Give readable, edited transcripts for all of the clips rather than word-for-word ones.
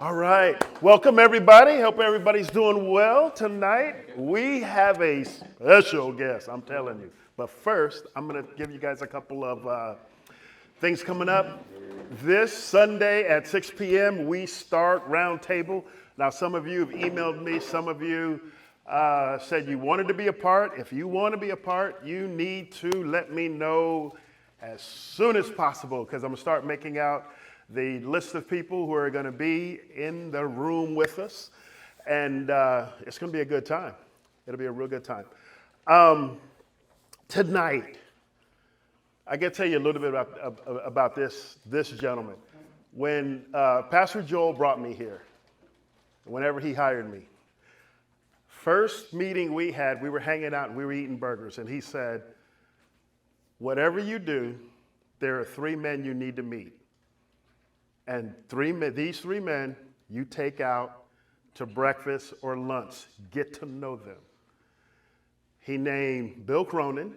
All right. Welcome, everybody. Hope everybody's doing well tonight. We have a special guest, I'm telling you. But first, I'm going to give you guys a couple of things coming up. This Sunday at 6 p.m., we start Roundtable. Now, some of you have emailed me. Some of you said you wanted to be a part. If you want to be a part, you need to let me know as soon as possible, because I'm going to start making out the list of people who are going to be in the room with us. And it's going to be a good time. It'll be a real good time. Tonight, I got to tell you a little bit about this gentleman. When Pastor Joel brought me here, whenever he hired me, first meeting we had, we were hanging out and we were eating burgers. And he said, whatever you do, there are 3 men you need to meet. And these three men, you take out to breakfast or lunch. Get to know them. He named Bill Cronin,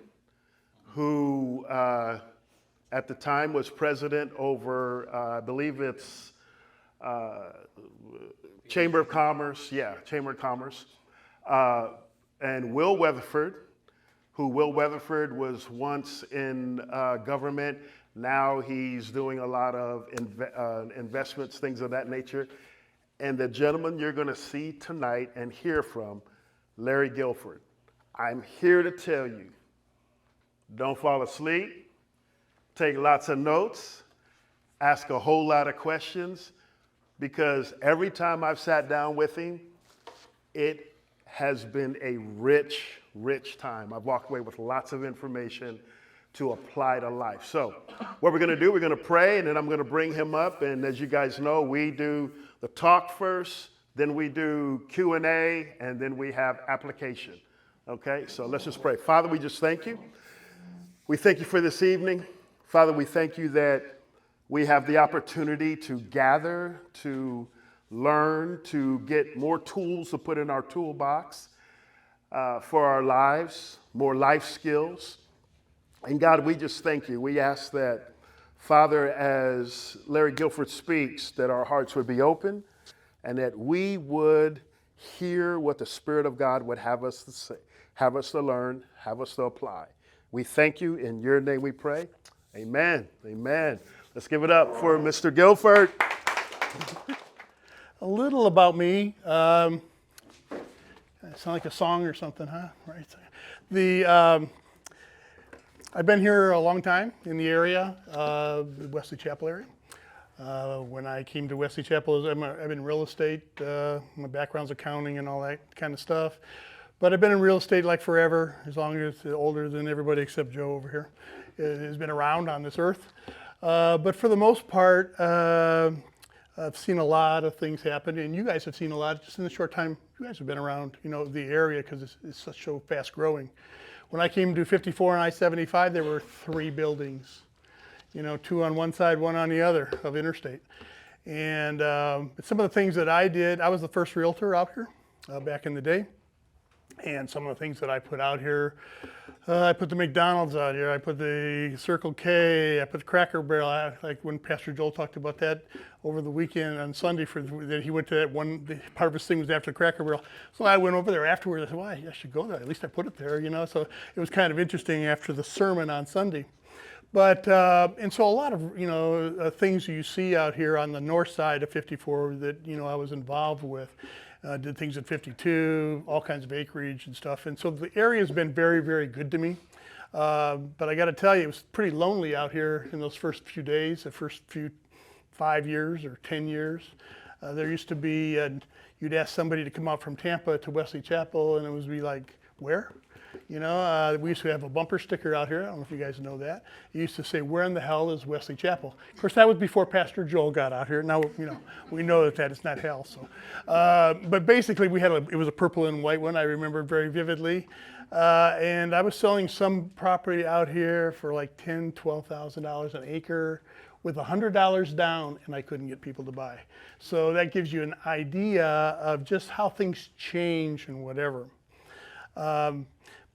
who at the time was president over, I believe it's Chamber of Commerce. Yeah, Chamber of Commerce. And Will Weatherford, who Will Weatherford was once in government. Now he's doing a lot of investments, things of that nature. And the gentleman you're going to see tonight and hear from, Larry Guilford. I'm here to tell you, don't fall asleep, take lots of notes, ask a whole lot of questions, because every time I've sat down with him, it has been a rich, rich time. I've walked away with lots of information to apply to life. So what we're going to do, we're going to pray, and then I'm going to bring him up. And as you guys know, we do the talk first, then we do Q&A, and then we have application. Okay, so let's just pray. Father, we just thank you. We thank you for this evening. Father, we thank you that we have the opportunity to gather, to learn, to get more tools to put in our toolbox for our lives, more life skills. And God, we just thank you. We ask that, Father, as Larry Guilford speaks, that our hearts would be open and that we would hear what the Spirit of God would have us to say, have us to learn, have us to apply. We thank you. In your name we pray. Amen. Amen. Let's give it up for Mr. Guilford. A little about me. Sound like a song or something, huh? Right. I've been here a long time in the area, the Wesley Chapel area. When I came to Wesley Chapel, I've been in real estate. My background's accounting and all that kind of stuff. But I've been in real estate like forever, as long as older than everybody except Joe over here has been around on this earth. But for the most part, I've seen a lot of things happen, and you guys have seen a lot just in the short time you guys have been around, the area, because it's such so fast growing. When I came to 54 and I-75, there were 3 buildings, 2 on one side, 1 on the other of interstate. And some of the things that I did, I was the first realtor out here back in the day. And some of the things that I put out here, I put the McDonald's out here, I put the Circle K, I put the Cracker Barrel, like when Pastor Joel talked about that over the weekend on Sunday, that he went to that one, the part of his thing was after the Cracker Barrel. So I went over there afterwards, I said, well, I should go there, at least I put it there, so it was kind of interesting after the sermon on Sunday. But, and so a lot of, things you see out here on the north side of 54 that, I was involved with. Did things at 52, all kinds of acreage and stuff. And so the area has been very, very good to me. But I got to tell you, it was pretty lonely out here in those first few days, the first few 5 years or 10 years. There used to be, you'd ask somebody to come out from Tampa to Wesley Chapel, and it would be like, where? We used to have a bumper sticker out here. I don't know if you guys know that. It used to say, where in the hell is Wesley Chapel? Of course, that was before Pastor Joel got out here. Now, we know that it's not hell. So, but basically, it was a purple and white one. I remember very vividly. And I was selling some property out here for like $10,000, $12,000 an acre with $100 down, and I couldn't get people to buy. So that gives you an idea of just how things change and whatever.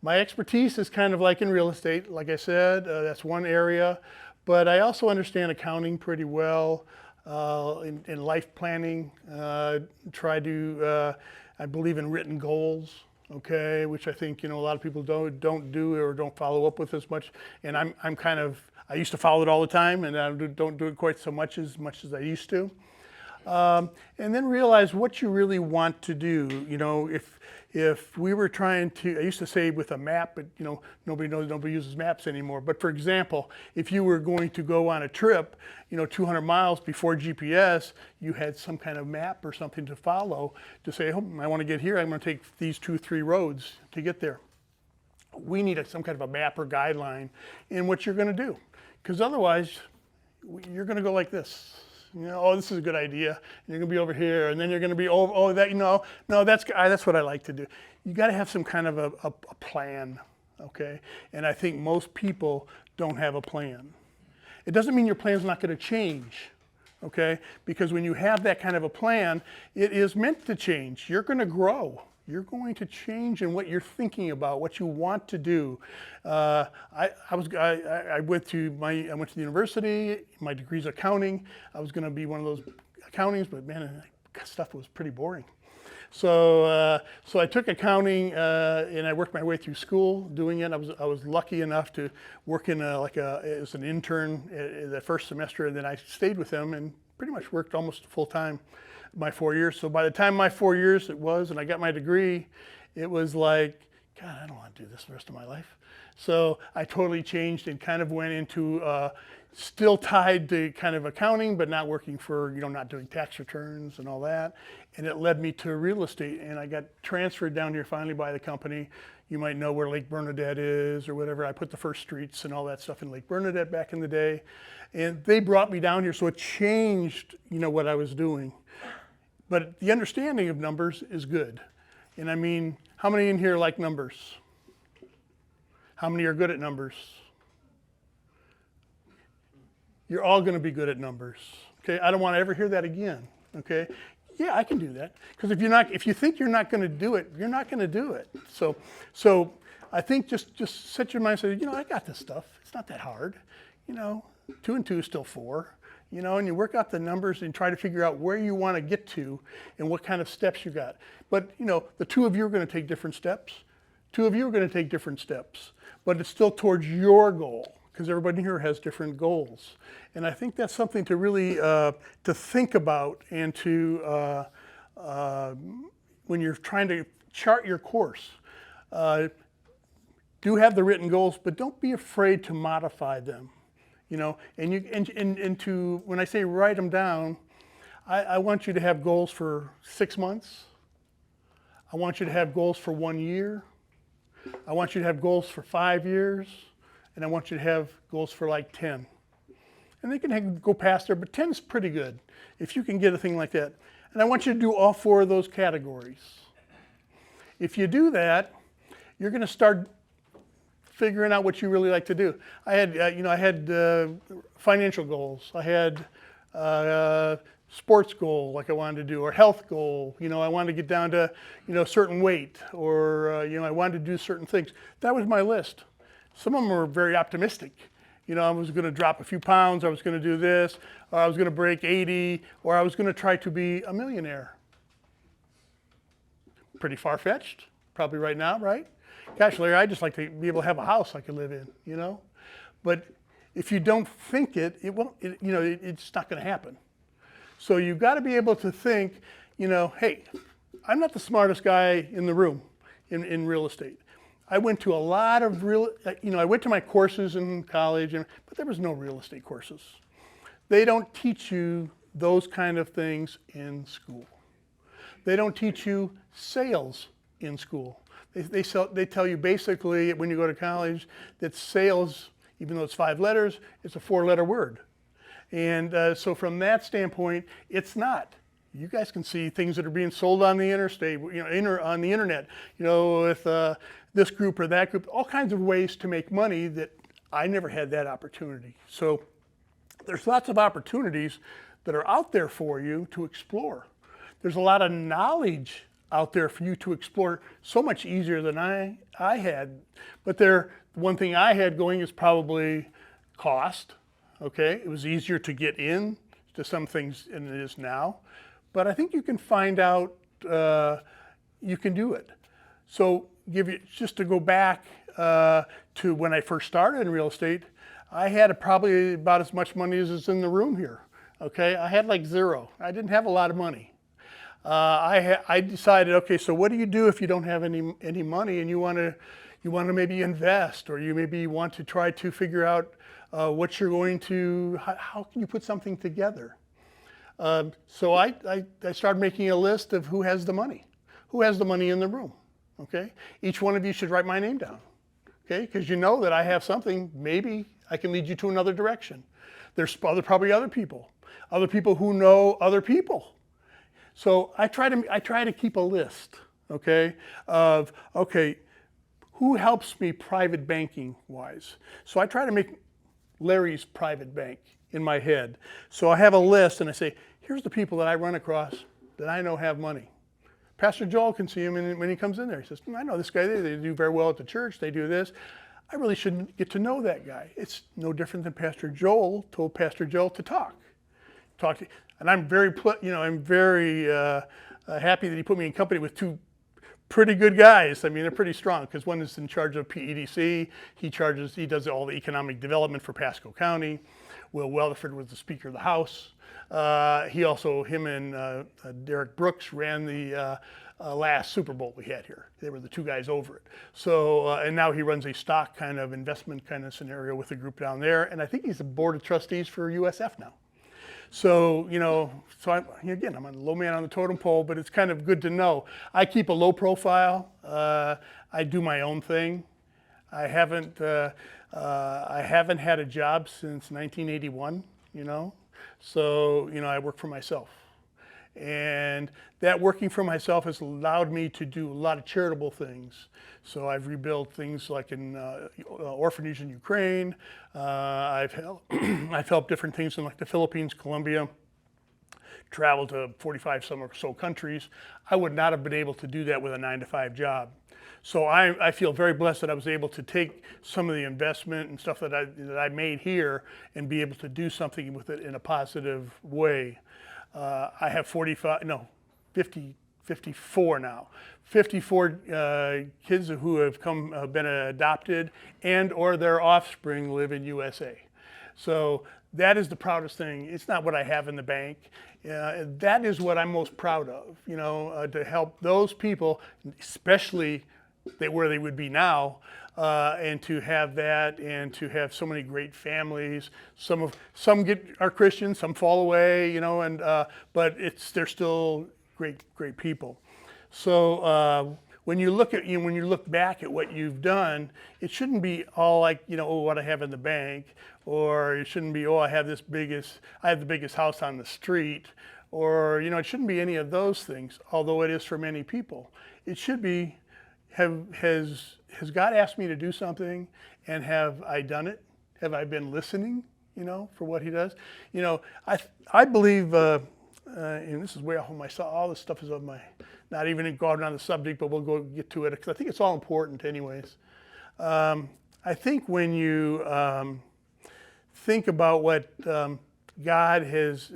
My expertise is kind of like in real estate. Like I said, that's one area, but I also understand accounting pretty well. in life planning. Try to, I believe in written goals, okay, which I think, a lot of people don't do or don't follow up with as much. And I'm kind of, I used to follow it all the time, and I don't do it quite so much as I used to. And then realize what you really want to do. If we were trying to, I used to say with a map, but nobody uses maps anymore. But for example, if you were going to go on a trip, 200 miles before GPS, you had some kind of map or something to follow to say, oh, I want to get here, I'm going to take these 2-3 roads to get there. We need some kind of a map or guideline in what you're going to do, because otherwise you're going to go like this. Oh, this is a good idea. And you're going to be over here, and then you're going to be, no, that's what I like to do. You got to have some kind of a plan, okay? And I think most people don't have a plan. It doesn't mean your plan's not going to change, okay? Because when you have that kind of a plan, it is meant to change. You're going to grow. You're going to change in what you're thinking about, what you want to do. I went to the university. My degree's accounting. I was going to be one of those accountings, but man, stuff was pretty boring. So I took accounting and I worked my way through school doing it. I was lucky enough to work in as an intern the first semester, and then I stayed with them and pretty much worked almost full time my 4 years. So by the time my 4 years and I got my degree, it was like, God, I don't want to do this the rest of my life. So I totally changed and kind of went into still tied to kind of accounting, but not working for, not doing tax returns and all that. And it led me to real estate, and I got transferred down here finally by the company. You might know where Lake Bernadette is or whatever. I put the first streets and all that stuff in Lake Bernadette back in the day. And they brought me down here, so it changed, what I was doing. But the understanding of numbers is good. And I mean, how many in here like numbers? How many are good at numbers? You're all going to be good at numbers. Okay, I don't want to ever hear that again. Okay, yeah, I can do that. Because if you think you're not going to do it, you're not going to do it. So I think just set your mind and say, I got this stuff. It's not that hard. 2 and 2 is still 4. And you work out the numbers and try to figure out where you want to get to and what kind of steps you got. But, the two of you are going to take different steps. 2 of you are going to take different steps. But it's still towards your goal, because everybody here has different goals. And I think that's something to really to think about and to, when you're trying to chart your course, do have the written goals, but don't be afraid to modify them. And to, when I say write them down, I want you to have goals for 6 months. I want you to have goals for 1 year. I want you to have goals for 5 years. And I want you to have goals for like 10. And they can go past there, but 10 is pretty good if you can get a thing like that. And I want you to do all 4 of those categories. If you do that, you're going to start figuring out what you really like to do. I had financial goals. I had sports goal like I wanted to do, or health goal. I wanted to get down to a certain weight, or I wanted to do certain things. That was my list. Some of them were very optimistic. I was going to drop a few pounds. I was going to do this, or I was going to break 80, or I was going to try to be a millionaire. Pretty far-fetched, probably right now, right? Gosh, Larry, I'd just like to be able to have a house I could live in, But if you don't think it won't, it's not going to happen. So you've got to be able to think, hey, I'm not the smartest guy in the room in real estate. I went to a lot of I went to my courses in college, but there was no real estate courses. They don't teach you those kind of things in school. They don't teach you sales in school. They tell you basically when you go to college that sales, even though it's 5 letters, it's a 4-letter word. And so from that standpoint, it's not. You guys can see things that are being sold on the interstate, on the internet, with this group or that group, all kinds of ways to make money that I never had that opportunity. So there's lots of opportunities that are out there for you to explore. There's a lot of knowledge out there for you to explore, so much easier than I had. But one thing I had going is probably cost. Okay, it was easier to get in, to some things than it is now. But I think you can find out, you can do it. So just to go back to when I first started in real estate, I had probably about as much money as is in the room here. Okay, I had like zero. I didn't have a lot of money. I decided, okay, so what do you do if you don't have any money and you want to maybe invest, or you maybe want to try to figure out what you're going to, how can you put something together? So I started making a list of who has the money in the room. Okay, each one of you should write my name down. Okay, because you know that I have something. Maybe I can lead you to another direction. There's probably other people who know other people. So I try to keep a list, okay, of, okay, who helps me private banking wise? So I try to make Larry's private bank in my head. So I have a list and I say, here's the people that I run across that I know have money. Pastor Joel can see him when he comes in there. He says, I know this guy, they do very well at the church, they do this. I really shouldn't get to know that guy. It's no different than Pastor Joel told Pastor Joel to talk to, and I'm very, happy that he put me in company with two pretty good guys. I mean, they're pretty strong, because one is in charge of PEDC. He does all the economic development for Pasco County. Will Weatherford was the Speaker of the House. Him and Derek Brooks ran the last Super Bowl we had here. They were the two guys over it. So, and now he runs a stock kind of investment kind of scenario with a group down there. And I think he's the board of trustees for USF now. So, I'm a low man on the totem pole, but it's kind of good to know. I keep a low profile. I do my own thing. I haven't had a job since 1981, So, I work for myself. And that working for myself has allowed me to do a lot of charitable things. So I've rebuilt things like an orphanage in Ukraine. I've helped different things in like the Philippines, Colombia, traveled to 45 some or so countries. I would not have been able to do that with a 9-to-5 job. So I feel very blessed that I was able to take some of the investment and stuff that I made here and be able to do something with it in a positive way. I have 54 now. 54 kids who have been adopted, and or their offspring live in USA. So that is the proudest thing. It's not what I have in the bank. That is what I'm most proud of, to help those people, especially where they would be now, and to have that, and to have so many great families. Some are Christians, some fall away, but they're still great people. So when you look back at what you've done, it shouldn't be all like, what I have in the bank, or it shouldn't be, I have the biggest house on the street, or it shouldn't be any of those things, although it is for many people. It should be, has God asked me to do something, and have I done it? Have I been listening, for what he does? I believe, and this is way off of my, all this stuff is on my, not even going on the subject, but we'll get to it, because I think it's all important anyways. I think when you think about what God has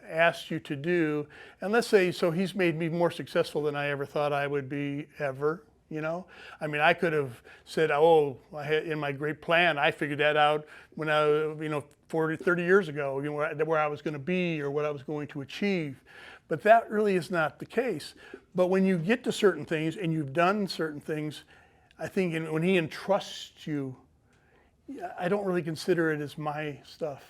asked you to do, and let's say, so he's made me more successful than I ever thought I would be ever. I could have said, in my great plan, I figured that out when I, 30 years ago, where I was going to be or what I was going to achieve. But that really is not the case. But when you get to certain things and you've done certain things, I think when he entrusts you, I don't really consider it as my stuff.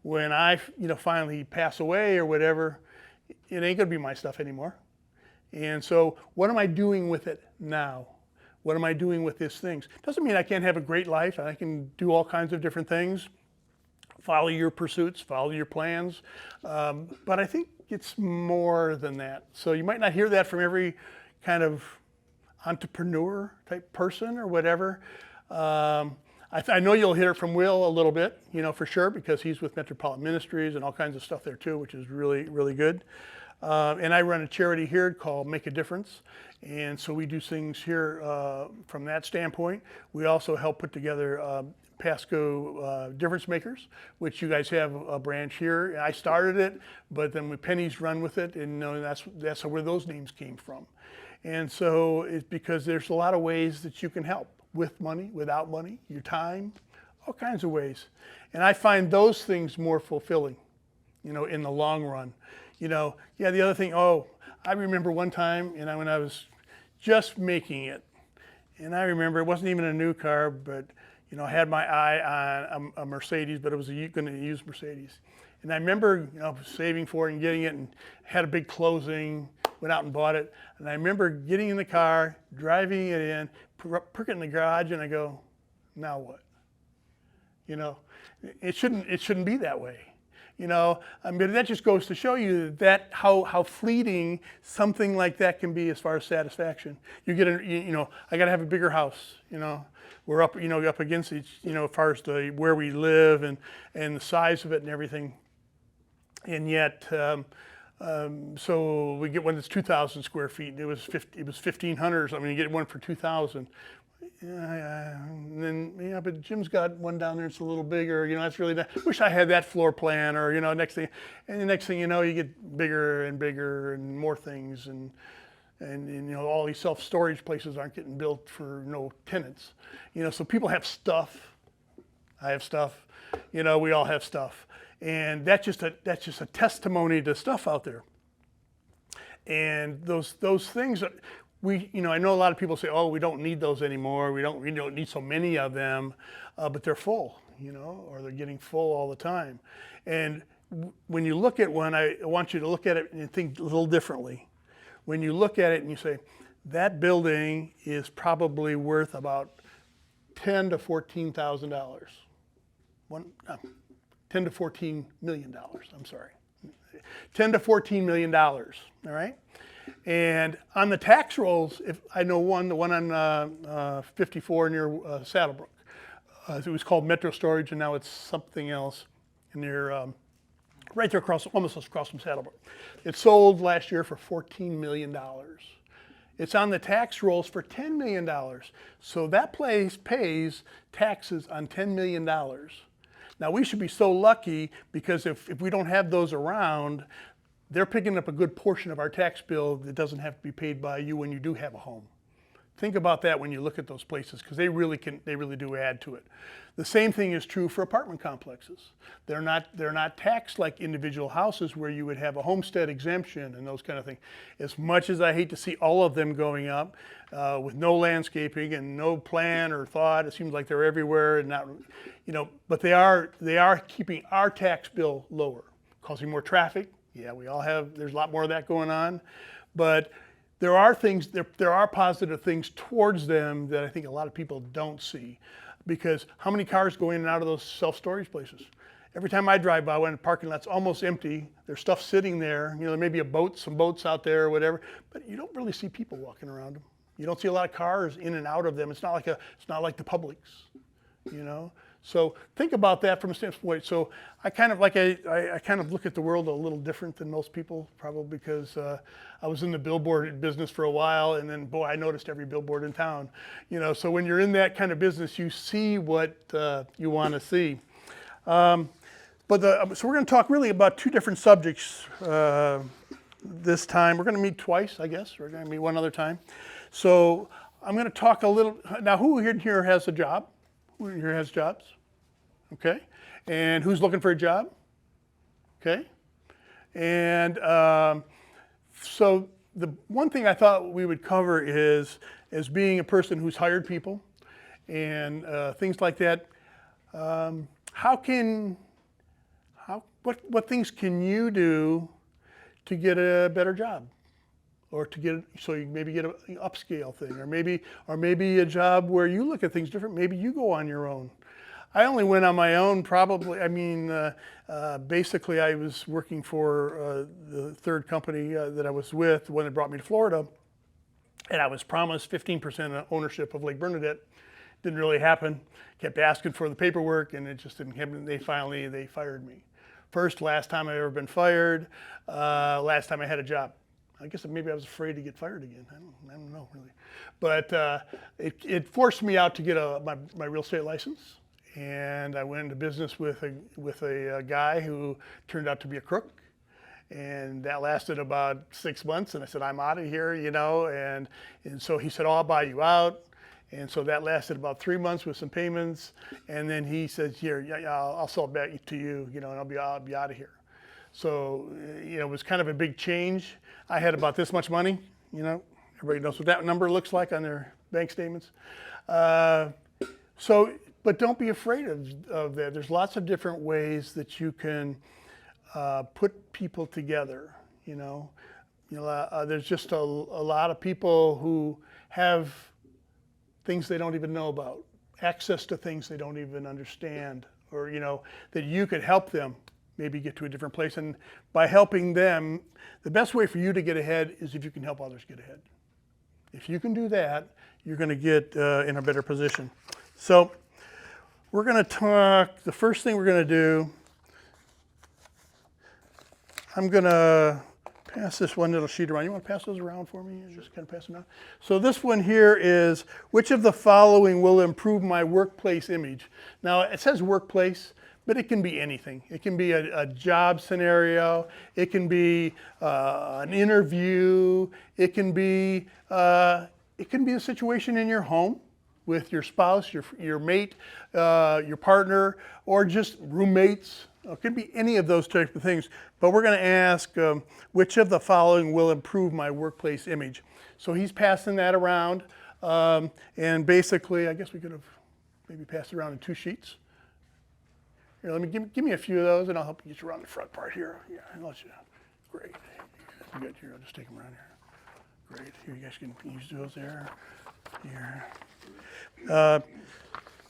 When I, finally pass away or whatever, it ain't going to be my stuff anymore. And so what am I doing with it now? What am I doing with these things? Doesn't mean I can't have a great life. I can do all kinds of different things. Follow your pursuits, follow your plans. But I think it's more than that. So you might not hear that from every kind of entrepreneur type person or whatever. I know you'll hear it from Will a little bit, for sure, because he's with Metropolitan Ministries and all kinds of stuff there too, which is really, really good. And I run a charity here called Make a Difference. And so we do things here from that standpoint. We also help put together Pasco Difference Makers, which you guys have a branch here. I started it, but then Penny's run with it, and that's where those names came from. And so it's because there's a lot of ways that you can help, with money, without money, your time, all kinds of ways. And I find those things more fulfilling, in the long run. The other thing, I remember one time, when I was just making it, and I remember it wasn't even a new car, but I had my eye on a Mercedes, but it was going to use Mercedes. And I remember, saving for it and getting it, and had a big closing, went out and bought it. And I remember getting in the car, driving it in, park it in the garage, and I go, now what? It shouldn't be that way. That just goes to show you that how fleeting something like that can be as far as satisfaction. You get I got to have a bigger house. We're up, up against each, as far as where we live and the size of it and everything. And yet, so we get one that's 2,000 square feet. It was 1,500 or something. You get one for 2,000. And then, but Jim's got one down there that's a little bigger. That's really nice. Wish I had that floor plan, or next thing. And the next thing you know, you get bigger and bigger and more things, and all these self-storage places aren't getting built for no tenants. So people have stuff. I have stuff. We all have stuff. And that's just a testimony to stuff out there. And those things that I know a lot of people say, we don't need those anymore. We don't need so many of them, but they're full, or they're getting full all the time. And when you look at one, I want you to look at it and think a little differently. When you look at it and you say, that building is probably worth about $10,000 to $14,000. $10 to $14 million, I'm sorry. $10 to $14 million, all right? And on the tax rolls, if I know the one on 54 near Saddlebrook, it was called Metro Storage, and now it's something else near, right there almost across from Saddlebrook. It sold last year for $14 million. It's on the tax rolls for $10 million. So that place pays taxes on $10 million. Now we should be so lucky, because if we don't have those around, they're picking up a good portion of our tax bill that doesn't have to be paid by you when you do have a home. Think about that when you look at those places, because they really do add to it. The same thing is true for apartment complexes. They're not taxed like individual houses where you would have a homestead exemption and those kind of things. As much as I hate to see all of them going up with no landscaping and no plan or thought, it seems like they're everywhere and not, but they are keeping our tax bill lower, causing more traffic. Yeah, there's a lot more of that going on, but there are positive things towards them that I think a lot of people don't see, because how many cars go in and out of those self-storage places? Every time I drive by, when the parking lot's almost empty, there's stuff sitting there. There may be some boats out there or whatever, but you don't really see people walking around them. You don't see a lot of cars in and out of them. It's not like the Publix, So think about that from a standpoint. So I kind of look at the world a little different than most people, probably because I was in the billboard business for a while, and then I noticed every billboard in town. So when you're in that kind of business, you see what you want to see. So we're going to talk really about two different subjects this time. We're going to meet twice, I guess. We're going to meet one other time. So I'm going to talk a little. Now, who here has a job? Who here has jobs? Okay. And who's looking for a job? Okay. And so the one thing I thought we would cover is, as being a person who's hired people and things like that, what things can you do to get a better job? Or so you maybe get an upscale thing, or maybe a job where you look at things different. Maybe you go on your own. I only went on my own probably. Basically I was working for the third company that I was with when it brought me to Florida, and I was promised 15% ownership of Lake Bernadette. Didn't really happen. Kept asking for the paperwork, and it just didn't happen. They fired me. Last time I ever been fired. Last time I had a job. I guess maybe I was afraid to get fired again. I don't know really, but it forced me out to get my real estate license, and I went into business with a guy who turned out to be a crook. And that lasted about 6 months, and I said, I'm out of here, and so he said, oh, I'll buy you out. And so that lasted about 3 months with some payments, and then he said, here, yeah, I'll sell it back to you, and I'll be out of here. So, it was kind of a big change. I had about this much money, everybody knows what that number looks like on their bank statements. But don't be afraid of that. There's lots of different ways that you can put people together, there's just a lot of people who have things they don't even know about, access to things they don't even understand, or, that you could help them maybe get to a different place. And by helping them, the best way for you to get ahead is if you can help others get ahead. If you can do that, you're going to get in a better position. So we're going to talk, the first thing we're going to do, I'm going to pass this one little sheet around. You want to pass those around for me? Just kind of pass them out. So this one here is, which of the following will improve my workplace image? Now, it says workplace, but it can be anything. It can be a job scenario. It can be an interview. It can be a situation in your home with your spouse, your mate, your partner, or just roommates. It could be any of those types of things. But we're going to ask, which of the following will improve my workplace image? So he's passing that around. And basically, I guess we could have maybe passed it around in 2 sheets. Here, let me give me a few of those, and I'll help you get you around the front part here. Yeah, great. Good. Here, I'll just take them around here. Great. Here, you guys can use those there. Here.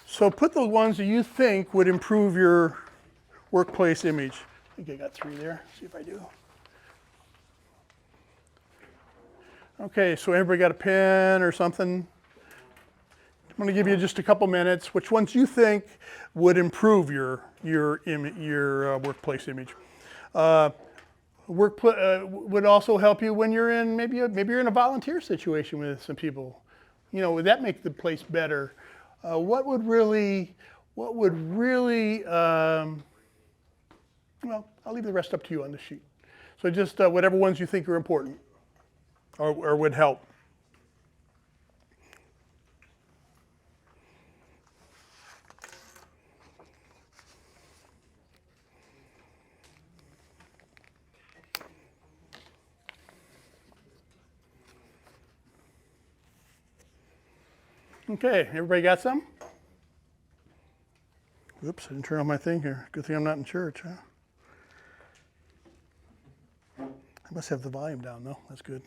So put the ones that you think would improve your workplace image. I think I got 3 there. See if I do. Okay, so everybody got a pen or something? I'm going to give you just a couple minutes. Which ones you think would improve your workplace image? Would also help you when you're in maybe you're in a volunteer situation with some people. Would that make the place better? What would really? Well, I'll leave the rest up to you on the sheet. So just whatever ones you think are important or would help. Okay, everybody got some? Oops, I didn't turn on my thing here. Good thing I'm not in church, huh? I must have the volume down, though. That's good.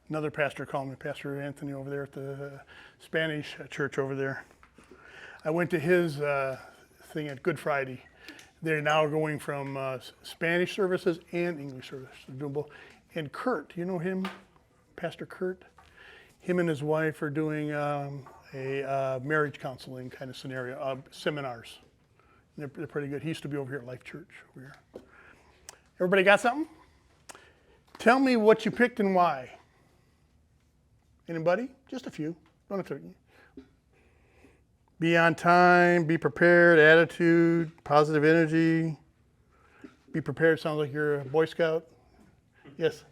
Another pastor called me, Pastor Anthony over there at the Spanish church over there. I went to his thing at Good Friday. They're now going from Spanish services and English services. And Kurt, do you know him? Pastor Kurt? Him and his wife are doing a marriage counseling kind of scenario, seminars. They're pretty good. He used to be over here at Life Church over here. Everybody got something? Tell me what you picked and why. Anybody? Just a few. Don't have to. Be on time, be prepared, attitude, positive energy. Be prepared sounds like you're a Boy Scout. Yes?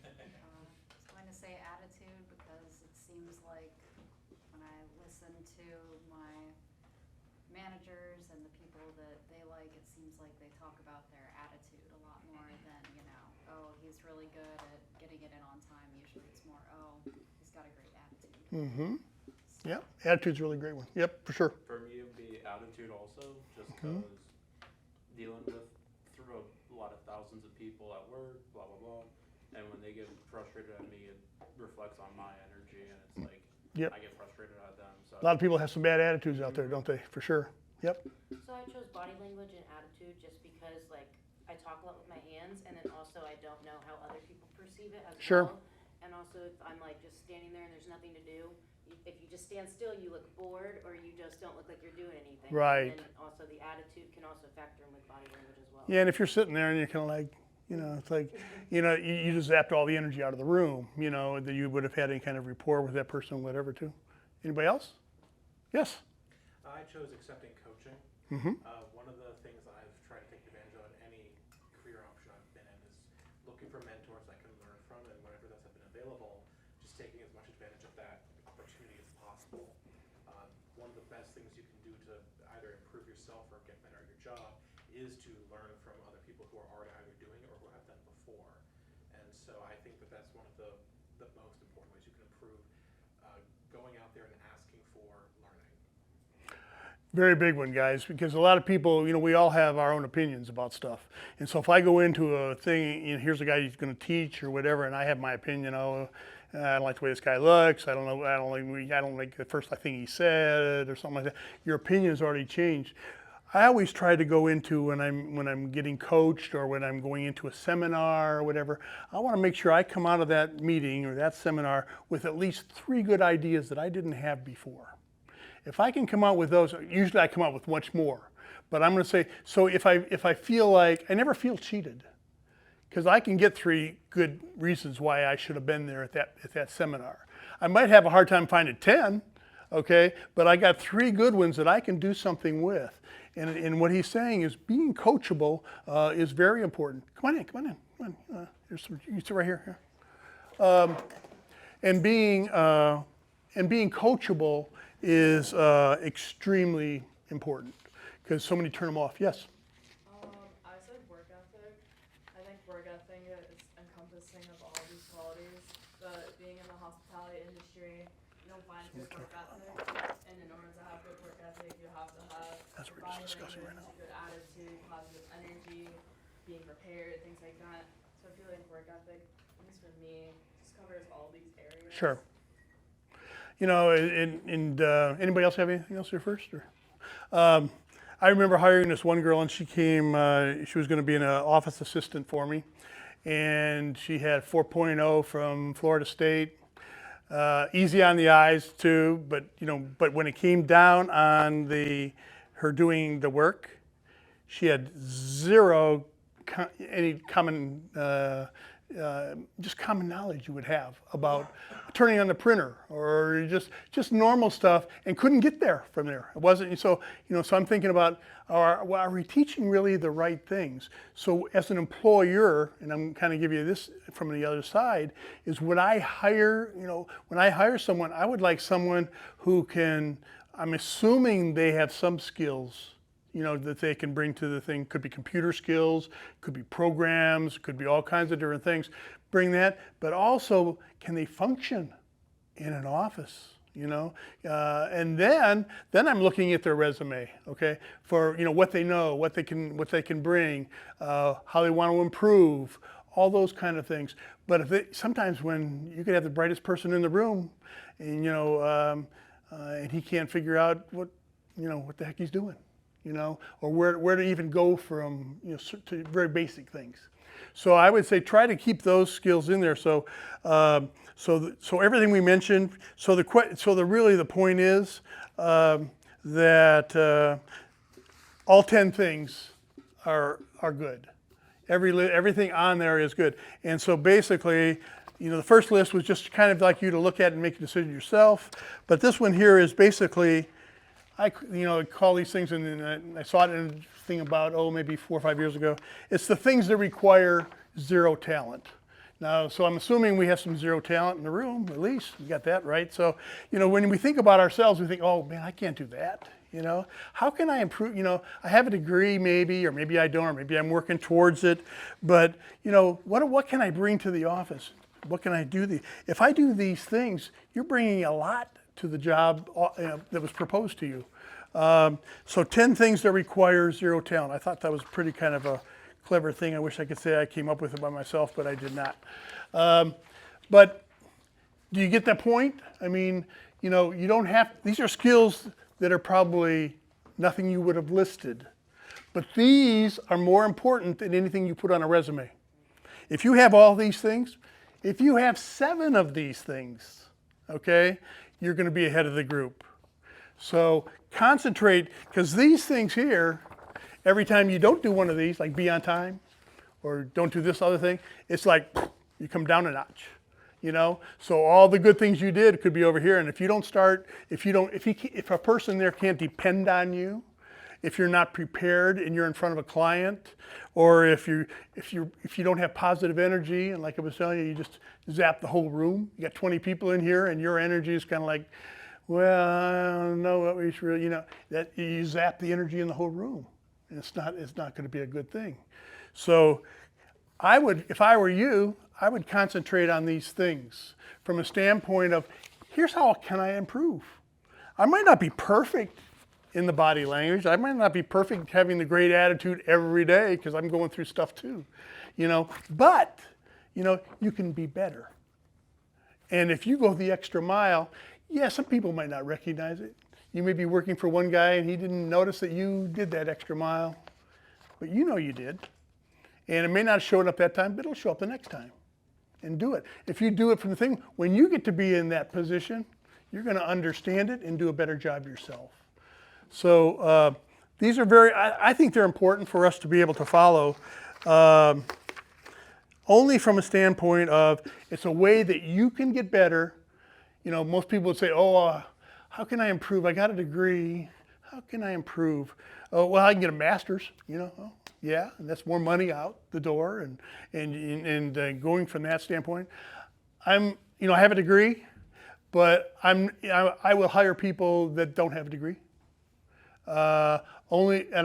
Mm-hmm. Yep. Attitude's a really great one. Yep, for sure. For me, it would be attitude also, just because dealing through a lot of thousands of people at work, blah, blah, blah. And when they get frustrated at me, it reflects on my energy, and it's like, I get frustrated at them. So a lot of people have some bad attitudes out there, don't they? For sure. Yep. So I chose body language and attitude just because, I talk a lot with my hands, and then also I don't know how other people perceive it as well. And also, if I'm just standing there and there's nothing to do, if you just stand still, you look bored, or you just don't look like you're doing anything. Right. And also, the attitude can also factor in with body language as well. Yeah, and if you're sitting there and you're kind of it's like, you just zapped all the energy out of the room, that you would have had any kind of rapport with that person, whatever, too. Anybody else? Yes? I chose accepting coaching. One of the things that I've tried to take advantage of in any career option I've been in is looking for mentors I can learn from, and whenever those have been available, just taking as much advantage of that opportunity as possible. One of the best things you can do to either improve yourself or get better at your job is to learn from other people who are already either doing it or who have done it before. And so I think that that's one of the most important ways you can improve, going out there and asking for learning. Very big one, guys, because a lot of people, we all have our own opinions about stuff. And so if I go into a thing, here's a guy who's going to teach or whatever, and I have my opinion, I don't like the way this guy looks. I don't like the first thing he said or something like that. Your opinion has already changed. I always try to go into when I'm getting coached or when I'm going into a seminar or whatever, I want to make sure I come out of that meeting or that seminar with at least 3 good ideas that I didn't have before. If I can come out with those, usually I come out with much more. But I'm going to say, so if I feel like, I never feel cheated, because I can get 3 good reasons why I should have been there at that seminar. I might have a hard time finding 10, okay, but I got 3 good ones that I can do something with. And what he's saying is being coachable is very important. Come on in. You sit right here. And being coachable is extremely important because so many turn them off. Yes. I said work ethic. I think work ethic is encompassing of all these qualities, but being in the hospitality industry, you don't find good work ethic, and in order to have good work ethic, you have to have That's what we're just discussing right now. good attitude, positive energy, being prepared, things like that. So I feel like work ethic, at least for me, just covers all these areas. Sure. Anybody else have anything else here first? Or? I remember hiring this one girl, and she came. She was going to be an office assistant for me, and she had 4.0 from Florida State. Easy on the eyes too, but when it came down on her doing the work, she had zero any common. Just common knowledge you would have about turning on the printer or just normal stuff, and couldn't get there from there. It wasn't so so I'm thinking about are we teaching really the right things? So as an employer, and I'm kind of give you this from the other side, is when I hire someone, I would like someone who can, I'm assuming they have some skills that they can bring to the thing. Could be computer skills, could be programs, could be all kinds of different things. Bring that, but also can they function in an office? And then I'm looking at their resume, okay, for what they know, what they can bring, how they want to improve, all those kind of things. But sometimes when you could have the brightest person in the room, and and he can't figure out what the heck he's doing. Or where to even go from, to very basic things. So I would say try to keep those skills in there. So everything we mentioned. Really the point is that all 10 things are good. Everything on there is good. And so basically, the first list was just kind of like you to look at and make a decision yourself. But this one here is basically. I call these things, and I saw it in a thing about, maybe 4 or 5 years ago. It's the things that require 0 talent. Now, so I'm assuming we have some 0 talent in the room, at least. We got that, right? So, when we think about ourselves, we think, oh, man, I can't do that. How can I improve? I have a degree maybe, or maybe I don't, or maybe I'm working towards it. But, what can I bring to the office? What can I do? If I do these things, you're bringing a lot to the job that was proposed to you. So 10 things that require 0 talent. I thought that was pretty kind of a clever thing. I wish I could say I came up with it by myself, but I did not. But do you get that point? I mean, you don't have, these are skills that are probably nothing you would have listed. But these are more important than anything you put on a resume. If you have all these things, if you have 7 of these things, okay, you're going to be ahead of the group. So concentrate, because these things here, every time you don't do one of these, like be on time, or don't do this other thing, it's like you come down a notch. you know? So all the good things you did could be over here. And if you don't start, if a person there can't depend on you, if you're not prepared and you're in front of a client, or if you don't have positive energy, and like I was telling you, you just zap the whole room. You got 20 people in here, and your energy is kind of like, well, I don't know what we should really, you know, that you zap the energy in the whole room, and it's not going to be a good thing. So, if I were you, I would concentrate on these things from a standpoint of, here's how can I improve. I might not be perfect in the body language. I might not be perfect having the great attitude every day, because I'm going through stuff too, you know, but, you know, you can be better. And if you go the extra mile, yeah, some people might not recognize it. You may be working for one guy and he didn't notice that you did that extra mile, but you know you did. And it may not show up that time, but it'll show up the next time. And do it. If you do it from the thing, when you get to be in that position, you're going to understand it and do a better job yourself. So these are I think they're important for us to be able to follow, only from a standpoint of, it's a way that you can get better. You know, most people would say, oh, how can I improve? I got a degree. How can I improve? Oh, well, I can get a master's, you know. Oh, yeah, and that's more money out the door, and going from that standpoint. I have a degree, but I will hire people that don't have a degree. And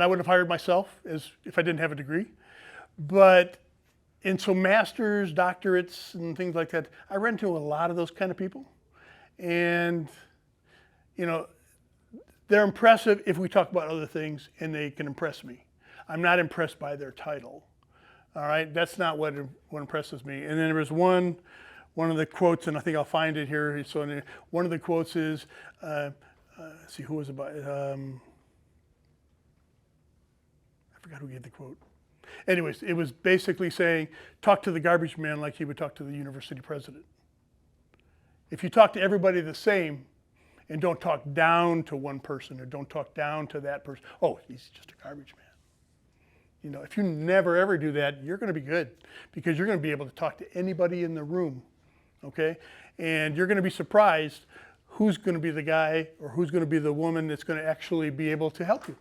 I would have hired myself if I didn't have a degree. And so masters, doctorates, and things like that, I run into a lot of those kind of people. And, you know, they're impressive if we talk about other things, and they can impress me. I'm not impressed by their title. All right, that's not what impresses me. And then there was one of the quotes, and I think I'll find it here. So one of the quotes is, let's see, who was it by? I forgot who gave the quote. Anyways, it was basically saying, talk to the garbage man like you would talk to the university president. If you talk to everybody the same, and don't talk down to one person, or don't talk down to that person, oh, he's just a garbage man. You know, if you never ever do that, you're going to be good, because you're going to be able to talk to anybody in the room, okay? And you're going to be surprised who's going to be the guy or who's going to be the woman that's going to actually be able to help you.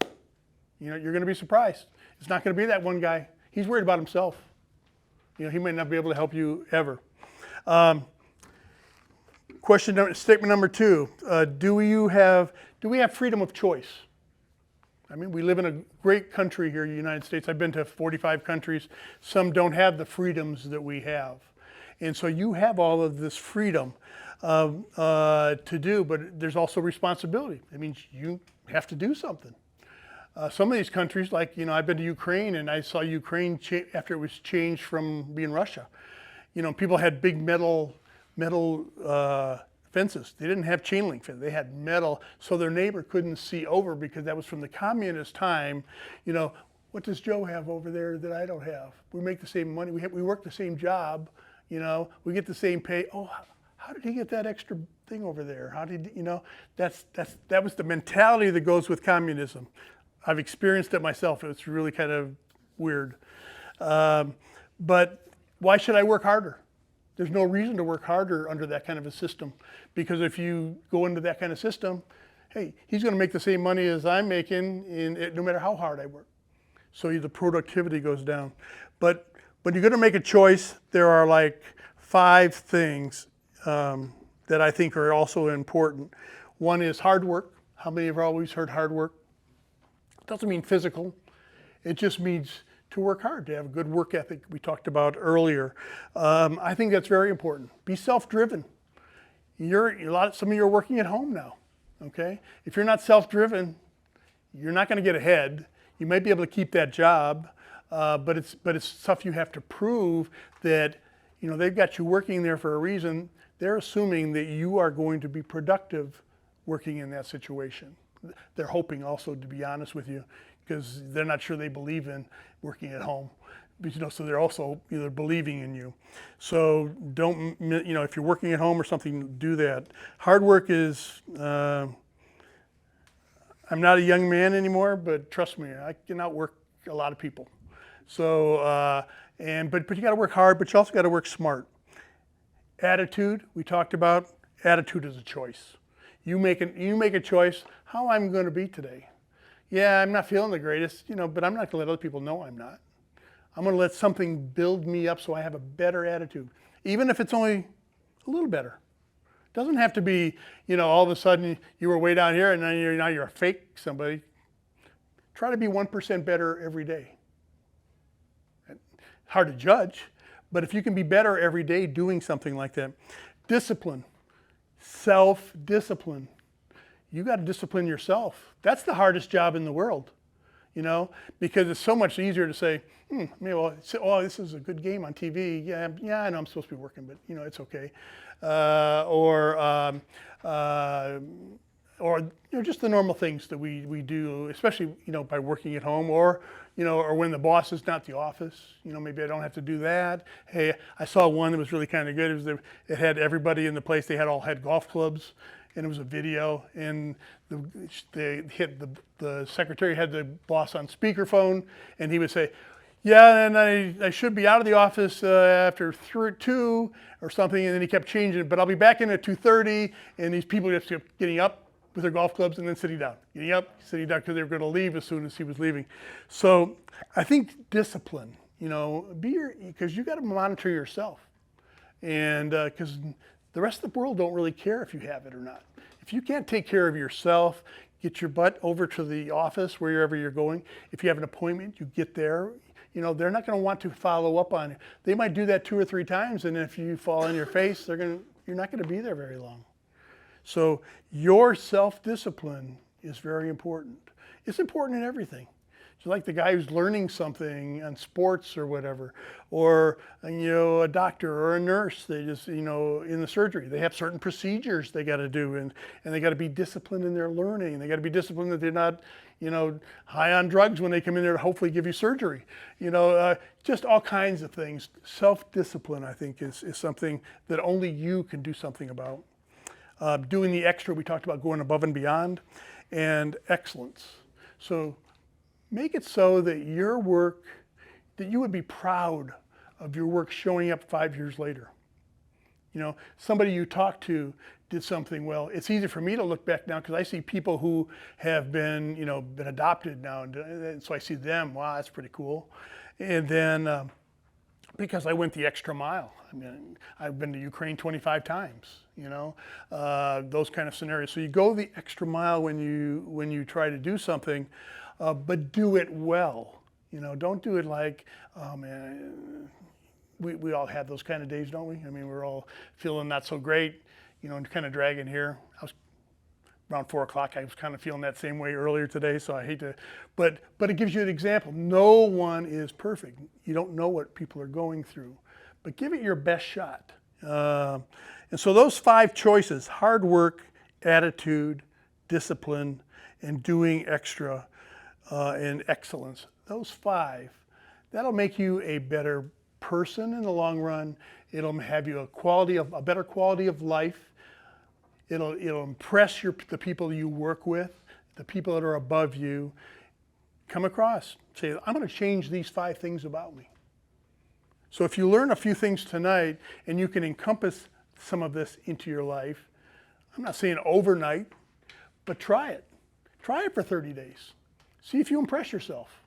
You know, you're going to be surprised. It's not going to be that one guy. He's worried about himself. You know, he might not be able to help you ever. Statement number 2, do we have freedom of choice? I mean, we live in a great country here in the United States. I've been to 45 countries. Some don't have the freedoms that we have. And so you have all of this freedom to do, but there's also responsibility. It means you have to do something. Some of these countries, like, you know, I've been to Ukraine, and I saw Ukraine after it was changed from being Russia. You know, people had big metal fences. They didn't have chain link fence. They had metal, so their neighbor couldn't see over, because that was from the communist time. You know, what does Joe have over there that I don't have? We make the same money. We work the same job. You know, we get the same pay. Oh, how did he get that extra thing over there? How did, you know? That was the mentality that goes with communism. I've experienced it myself. It's really kind of weird. But why should I work harder? There's no reason to work harder under that kind of a system, because if you go into that kind of system, hey, he's going to make the same money as I'm making no matter how hard I work. So the productivity goes down. But when you're going to make a choice, there are like 5 things that I think are also important. One is hard work. How many have always heard hard work? It doesn't mean physical. It just means to work hard, to have a good work ethic we talked about earlier. I think that's very important. Be self-driven. Some of you are working at home now, okay? If you're not self-driven, you're not going to get ahead. You might be able to keep that job, but it's stuff you have to prove that, you know, they've got you working there for a reason. They're assuming that you are going to be productive working in that situation. They're hoping also, to be honest with you, because they're not sure they believe in working at home. But, you know, so they're also either believing in you. So don't, you know, if you're working at home or something, do that. Hard work is, I'm not a young man anymore, but trust me, I can outwork a lot of people. So, but you got to work hard, but you also got to work smart. Attitude, we talked about. Attitude is a choice. You make a choice how I'm going to be today. Yeah, I'm not feeling the greatest, but I'm not going to let other people know I'm not. I'm going to let something build me up so I have a better attitude, even if it's only a little better. It doesn't have to be, all of a sudden you were way down here and then now you're a fake somebody. Try to be 1% better every day. Hard to judge, but if you can be better every day doing something like that. Discipline, self-discipline. You got to discipline yourself. That's the hardest job in the world, because it's so much easier to say, this is a good game on TV. Yeah, I know I'm supposed to be working, but it's okay. Or just the normal things that we do, especially by working at home, or when the boss is not the office. Maybe I don't have to do that. Hey, I saw one that was really kind of good. It had everybody in the place. They all had golf clubs, and it was a video. And the secretary had the boss on speakerphone, and he would say, "Yeah, and I should be out of the office after 2 or something." And then he kept changing it, but I'll be back in at 2:30. And these people just kept getting up with their golf clubs and then sitting down, getting up, sitting down, because they were going to leave as soon as he was leaving. So I think discipline, because you got to monitor yourself, and because the rest of the world don't really care if you have it or not. If you can't take care of yourself, get your butt over to the office wherever you're going. If you have an appointment, you get there. They're not going to want to follow up on it. They might do that 2 or 3 times, and if you fall on your face, you're not going to be there very long. So your self-discipline is very important. It's important in everything. It's like the guy who's learning something on sports or whatever, or a doctor or a nurse. They just in the surgery, they have certain procedures they got to do, and they got to be disciplined in their learning. They got to be disciplined that they're not high on drugs when they come in there to hopefully give you surgery. Just all kinds of things. Self-discipline, I think, is something that only you can do something about. Doing the extra, we talked about going above and beyond, and excellence. So make it so that your work, that you would be proud of your work showing up 5 years later. Somebody you talked to did something well. It's easy for me to look back now because I see people who have been, been adopted now, and so I see them. Wow, that's pretty cool. And then because I went the extra mile. I've been to Ukraine 25 times. Those kind of scenarios. So you go the extra mile when you try to do something, but do it well. Don't do it like, oh man, we all have those kind of days, don't we? We're all feeling not so great, and kind of dragging here. I was around 4 o'clock. I was kind of feeling that same way earlier today, so I hate to, but it gives you an example. No one is perfect. You don't know what people are going through, but give it your best shot. And so those 5 choices: hard work, attitude, discipline, and doing extra, and excellence. Those 5, that'll make you a better person in the long run. It'll have you a better quality of life. It'll impress the people you work with, the people that are above you. Come across, say, I'm going to change these 5 things about me. So if you learn a few things tonight and you can encompass some of this into your life, I'm not saying overnight, but try it. Try it for 30 days. See if you impress yourself.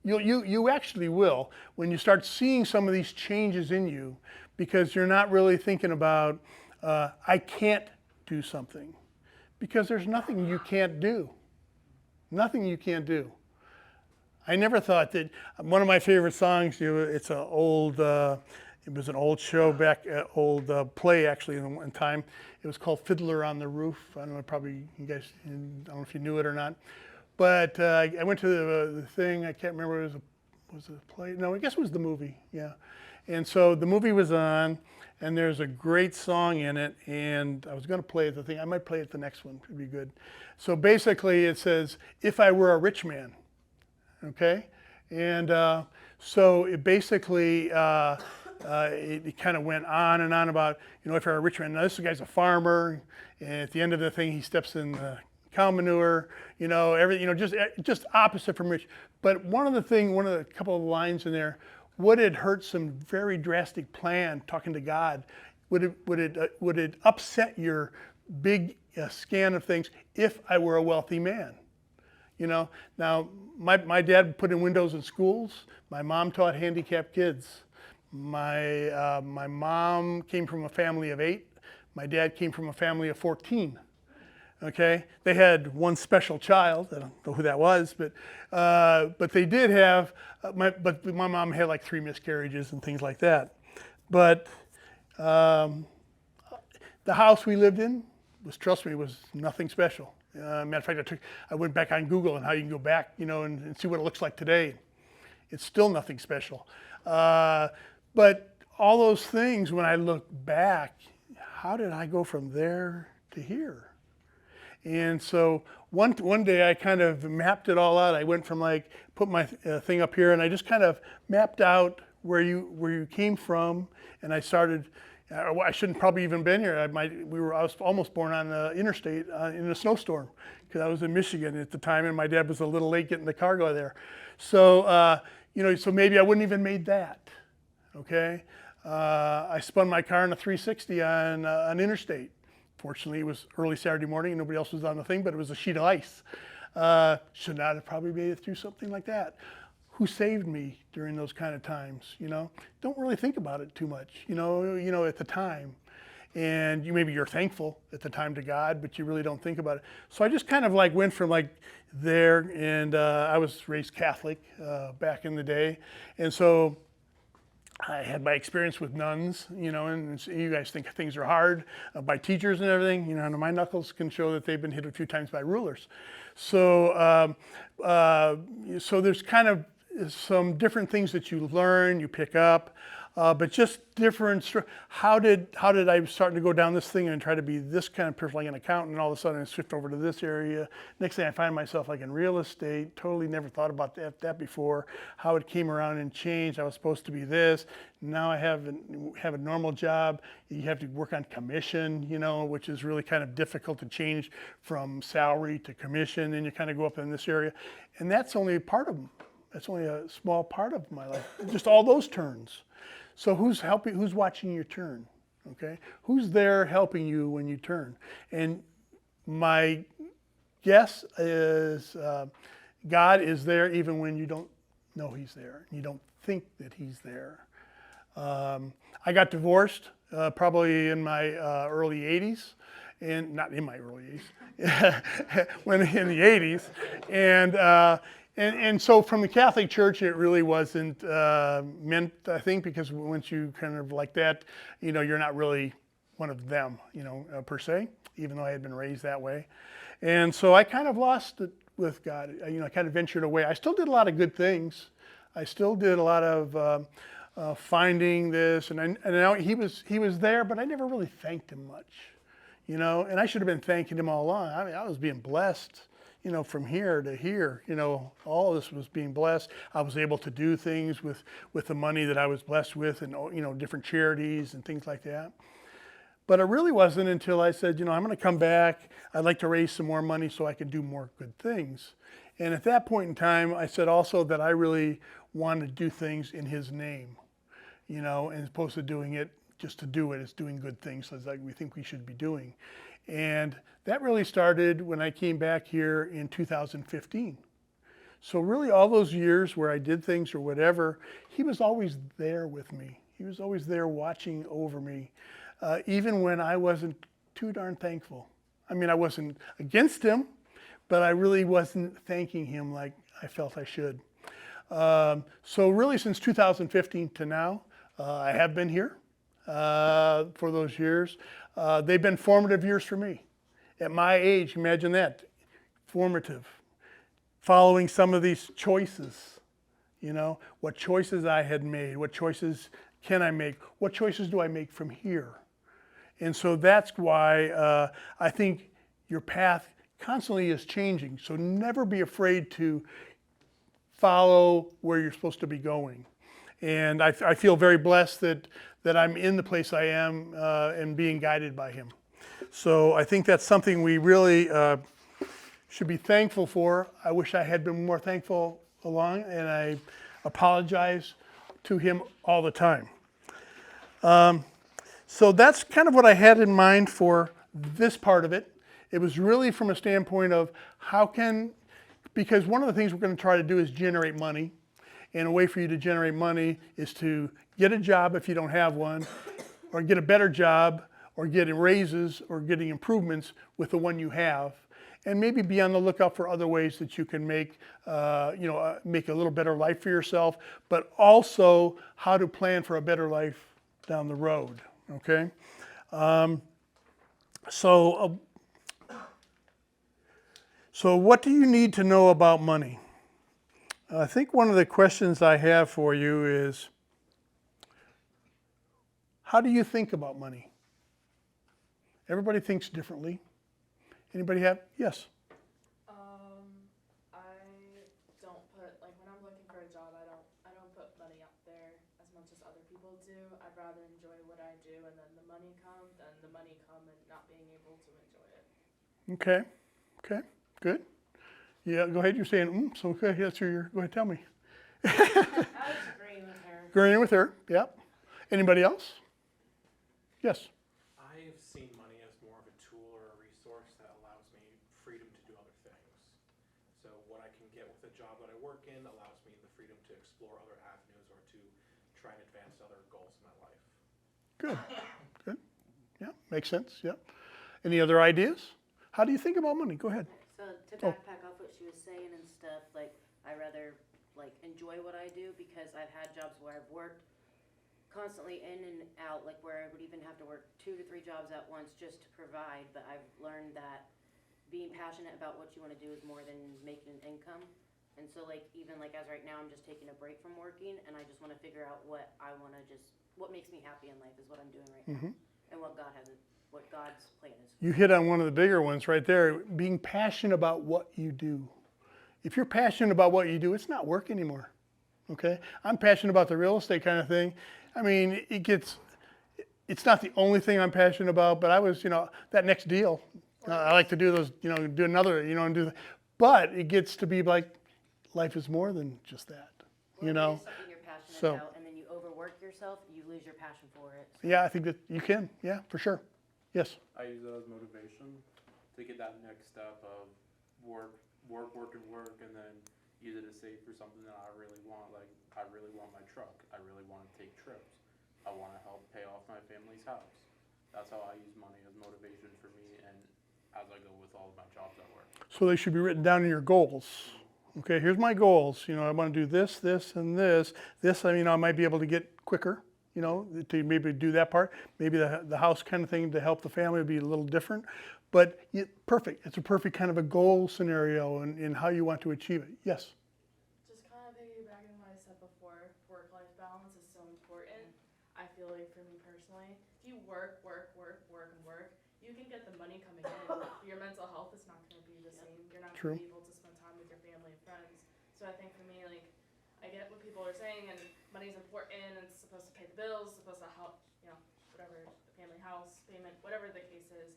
You actually will when you start seeing some of these changes in you, because you're not really thinking about, I can't do something, because there's nothing you can't do. Nothing you can't do. I never thought that one of my favorite songs, it's it was an old show back, old play actually in one time. It was called Fiddler on the Roof. I don't know, probably you guys, I don't know if you knew it or not. But I went to the thing, I can't remember, was it a play? No, I guess it was the movie, yeah. And so the movie was on, and there's a great song in it, and I was going to play it, the thing. I might play it the next one, it'd be good. So basically it says, if I were a rich man, okay? And so it basically, it kind of went on and on about, if you're a rich man. Now this guy's a farmer, and at the end of the thing, he steps in cow manure, everything, just opposite from rich. But one of the couple of lines in there, what had hurt some very drastic plan, talking to God, would it upset your big scan of things if I were a wealthy man? You know, now my dad put in windows in schools. My mom taught handicapped kids. My mom came from a family of 8. My dad came from a family of 14. Okay, they had one special child. I don't know who that was, but they did have. But my mom had like 3 miscarriages and things like that. But the house we lived in trust me, was nothing special. Matter of fact, I went back on Google and how you can go back, you know, and see what it looks like today. It's still nothing special. But all those things, when I look back, how did I go from there to here? And so one day I kind of mapped it all out. I went from like, put my thing up here, and I just kind of mapped out where you came from, and I started. I shouldn't probably even been here. I was almost born on the interstate in a snowstorm, because I was in Michigan at the time, and my dad was a little late getting the cargo there. So you know, so maybe I wouldn't even made that. Okay, I spun my car in a 360 on an interstate. Fortunately, it was early Saturday morning, and nobody else was on the thing, but it was a sheet of ice. Should not have probably made it through something like that. Who saved me during those kind of times? You know, don't really think about it too much. You know, at the time, and maybe you're thankful at the time to God, but you really don't think about it. So I just kind of like went from like there, and I was raised Catholic back in the day, and so I had my experience with nuns, you know, and you guys think things are hard by teachers and everything. You know, and my knuckles can show that they've been hit a few times by rulers. So, so there's kind of some different things that you learn, you pick up, but just different. How did I start to go down this thing and try to be this kind of person, like an accountant, and all of a sudden I shift over to this area. Next thing I find myself like in real estate. Totally never thought about that before. How it came around and changed. I was supposed to be this. Now I have a normal job. You have to work on commission, you know, which is really kind of difficult to change from salary to commission, and you kind of go up in this area, and that's only a part of them. That's only a small part of my life. Just all those turns. So who's helping? Who's watching your turn? Okay, who's there helping you when you turn? And my guess is God is there even when you don't know He's there. You don't think that He's there. I got divorced probably in my early 80s, and not in my early 80s, when in the 80s, and so from the Catholic Church, it really wasn't meant, I think, because once you kind of like that, you know, you're not really one of them, you know, per se, even though I had been raised that way. And so I kind of lost it with God. You know, I kind of ventured away. I still did a lot of good things. I still did a lot of finding this, and now he was there, but I never really thanked Him much, you know, and I should have been thanking Him all along. I mean, I was being blessed. You know, from here to here, you know, all this was being blessed. I was able to do things with the money that I was blessed with, and, you know, different charities and things like that. But it really wasn't until I said, you know, I'm going to come back. I'd like to raise some more money so I can do more good things. And at that point in time, I said also that I really wanted to do things in His name, you know, as opposed to doing it just to do it. It's doing good things like we think we should be doing. And that really started when I came back here in 2015. So really all those years where I did things or whatever, He was always there with me. He was always there watching over me, even when I wasn't too darn thankful. I mean, I wasn't against Him, but I really wasn't thanking Him like I felt I should. So really since 2015 to now, I have been here for those years. They've been formative years for me. At my age, imagine that, formative. Following some of these choices, you know, what choices I had made, what choices can I make, what choices do I make from here? And so that's why I think your path constantly is changing. So never be afraid to follow where you're supposed to be going. And I feel very blessed that I'm in the place I am and being guided by Him. So I think that's something we really should be thankful for. I wish I had been more thankful along, and I apologize to Him all the time. So that's kind of what I had in mind for this part of it. It was really from a standpoint of because one of the things we're going to try to do is generate money. And a way for you to generate money is to get a job if you don't have one, or get a better job, or getting raises, or getting improvements with the one you have. And maybe be on the lookout for other ways that you can make a little better life for yourself, but also how to plan for a better life down the road, okay? So what do you need to know about money? I think one of the questions I have for you is, how do you think about money? Everybody thinks differently. Anybody have? Yes. I don't put, like, when I'm looking for a job, I don't put money out there as much as other people do. I'd rather enjoy what I do and then the money come than the money come and not being able to enjoy it. Okay. Okay. Good. Yeah. Go ahead. You're saying, so okay. That's your. Go ahead. Tell me. I was agreeing with her. Agreeing with her. Yep. Anybody else? Yes. I've seen money as more of a tool or a resource that allows me freedom to do other things. So what I can get with the job that I work in allows me the freedom to explore other avenues or to try and advance other goals in my life. Good. Good. Yeah. Makes sense. Yep. Any other ideas? How do you think about money? Go ahead. So to backpack off what she was saying and stuff, like I rather like enjoy what I do because I've had jobs where I've worked constantly in and out, like where I would even have to work 2 to 3 jobs at once just to provide. But I've learned that being passionate about what you want to do is more than making an income. And so like even like as right now, I'm just taking a break from working and I just want to figure out what makes me happy in life is what I'm doing right now, and what God's plan is. You hit on one of the bigger ones right there, being passionate about what you do. If you're passionate about what you do, it's not work anymore, okay? I'm passionate about the real estate kind of thing. I mean, it's not the only thing I'm passionate about, but I was, that next deal, I like to do those, do another, and but it gets to be like, life is more than just that, Or if it is something you're passionate about and then you overwork yourself, you lose your passion for it. So. Yeah, I think that you can, yeah, for sure. Yes. I use that as motivation to get that next step of work, and then use it to save for something that I really want. Like, I really want my truck. I really want to take trips. I want to help pay off my family's house. That's how I use money as motivation for me and as I go with all of my jobs at work. So they should be written down in your goals. Okay, here's my goals. I want to do this, this, and this. This, I might be able to get quicker. To maybe do that part. Maybe the house kind of thing to help the family would be a little different. But perfect. It's a perfect kind of a goal scenario in how you want to achieve it. Yes? Just kind of piggybacking on what I said before, work-life balance is so important. I feel like for me personally, if you work, you can get the money coming in, but your mental health is not going to be the same. You're not going to be able to spend time with your family and friends. So I think for me, like, I get what people are saying, and money's important, and it's supposed to pay the bills, it's supposed to help, whatever, the family house payment, whatever the case is.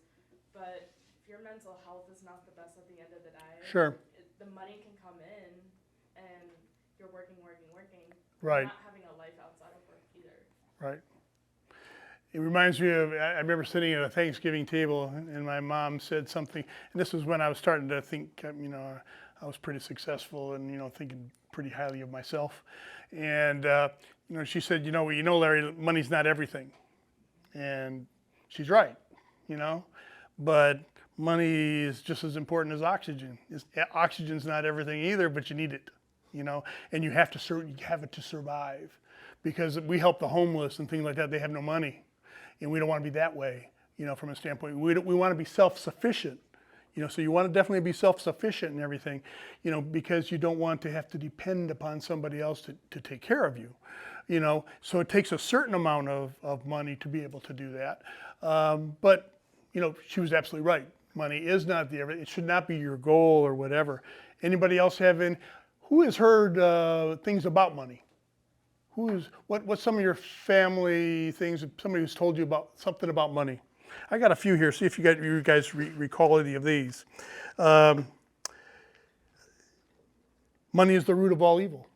But if your mental health is not the best at the end of the day, Sure. The money can come in, and you're working. Right. You're not having a life outside of work either. Right. It reminds me of, I remember sitting at a Thanksgiving table and my mom said something, and this was when I was starting to think, I was pretty successful and, thinking pretty highly of myself. And, she said, Larry, money's not everything. And she's right, but money is just as important as oxygen. Oxygen's not everything either, but you need it, and you have it to survive. Because we help the homeless and things like that, they have no money. And we don't want to be that way, from a standpoint. We want to be self-sufficient, so you want to definitely be self-sufficient and everything, because you don't want to have to depend upon somebody else to take care of you, So it takes a certain amount of money to be able to do that. But, she was absolutely right. Money is not it should not be your goal or whatever. Anybody else who has heard things about money? What's some of your family things, somebody who's told you about something about money? I got a few here. See if you guys recall any of these. Money is the root of all evil.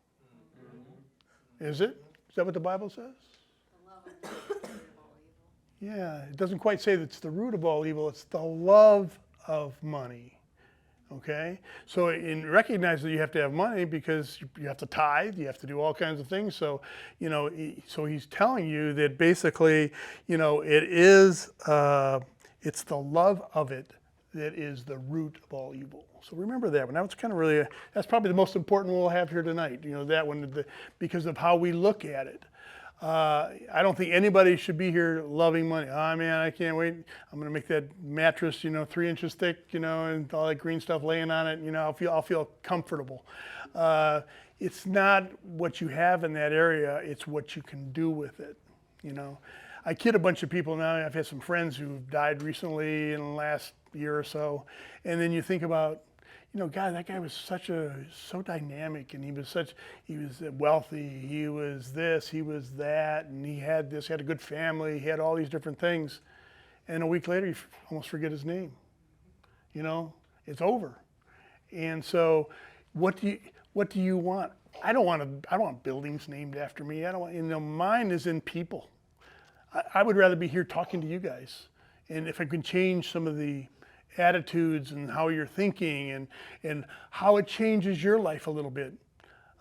Is it? Is that what the Bible says? The love of money is the root of all evil. Yeah, it doesn't quite say that it's the root of all evil. It's the love of money. Okay, so recognize that you have to have money because you have to tithe, you have to do all kinds of things. So, so he's telling you that basically, it is, it's the love of it that is the root of all evil. So remember that one. That was kind of really, that's probably the most important one we'll have here tonight. That one, because of how we look at it. I don't think anybody should be here loving money. Oh man, I can't wait. I'm gonna make that mattress, 3 inches thick, and all that green stuff laying on it. I'll feel comfortable. It's not what you have in that area. It's what you can do with it. I kid a bunch of people now. I've had some friends who've died recently in the last year or so, and then you think about, God, that guy was so dynamic, and he was wealthy, he was this, he was that, and he had a good family, he had all these different things, and a week later you almost forget his name. It's over. And so, what do you want? I don't want buildings named after me. I don't want. Mine is in people. I would rather be here talking to you guys, and if I can change some of the attitudes and how you're thinking and how it changes your life a little bit.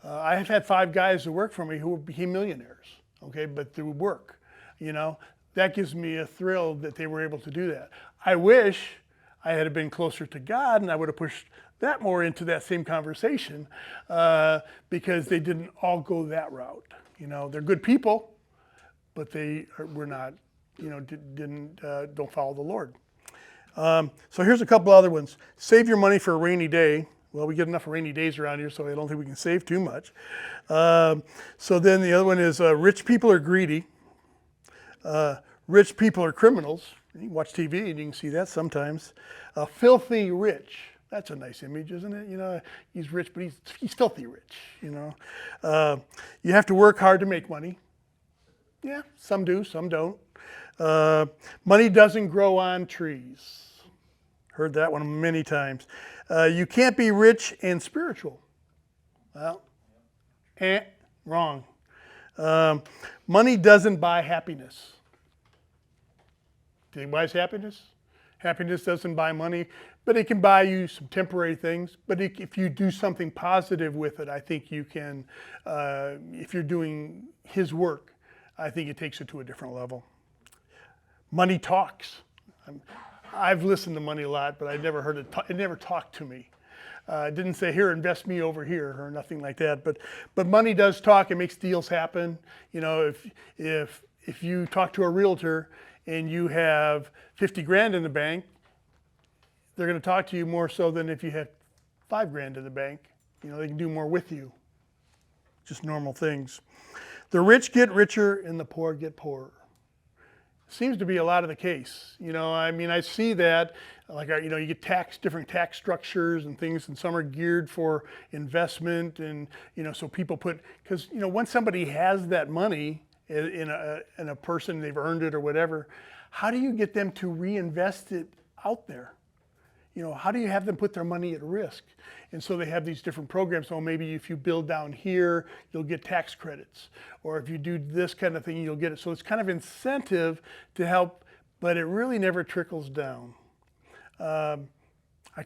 I have had 5 guys who work for me who became millionaires, okay, but through work, that gives me a thrill that they were able to do that. I wish I had been closer to God and I would have pushed that more into that same conversation because they didn't all go that route. They're good people, but they were not, don't follow the Lord. So here's a couple other ones. Save your money for a rainy day. Well, we get enough rainy days around here, so I don't think we can save too much. So then the other one is rich people are greedy. Rich people are criminals. You watch TV and you can see that sometimes. Filthy rich. That's a nice image, isn't it? He's rich, but he's filthy rich. You have to work hard to make money. Yeah, some do, some don't. Money doesn't grow on trees. Heard that one many times. You can't be rich and spiritual. Well, wrong. Money doesn't buy happiness. Do you buy happiness? Happiness doesn't buy money, but it can buy you some temporary things. But if you do something positive with it, I think you can, if you're doing His work, I think it takes it to a different level. Money talks. I've listened to money a lot, but I never heard it. It never talked to me. It didn't say, "Here, invest me over here," or nothing like that. But money does talk. It makes deals happen. If you talk to a realtor and you have 50 grand in the bank, they're going to talk to you more so than if you have 5 grand in the bank. They can do more with you. Just normal things. The rich get richer and the poor get poorer. Seems to be a lot of the case. I see that, like, you get different tax structures and things, and some are geared for investment, and, so people because, once somebody has that money in a person, they've earned it or whatever, how do you get them to reinvest it out there? How do you have them put their money at risk? And so they have these different programs. So maybe if you build down here, you'll get tax credits. Or if you do this kind of thing, you'll get it. So it's kind of incentive to help, but it really never trickles down. I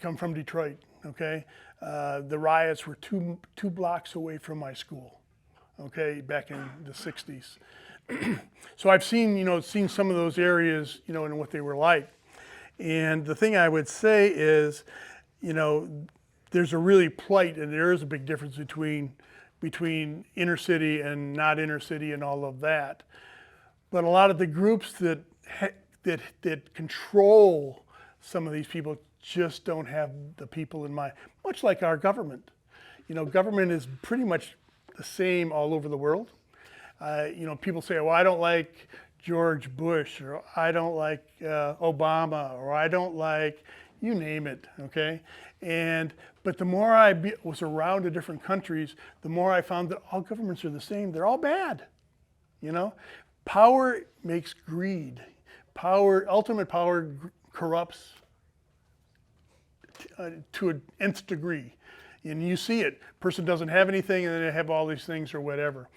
come from Detroit, okay? The riots were two blocks away from my school, okay, back in the 60s. So I've seen some of those areas, and what they were like. And the thing I would say is, there's a really plight, and there is a big difference between inner city and not inner city and all of that. But a lot of the groups that control some of these people just don't have the people in mind, much like our government. Government is pretty much the same all over the world. People say, well, I don't like George Bush, or I don't like Obama, or I don't like, you name it, okay? But the more I was around the different countries, the more I found that all governments are the same. They're all bad, Power makes greed. Ultimate power corrupts to an nth degree. And you see it. Person doesn't have anything, and then they have all these things or whatever.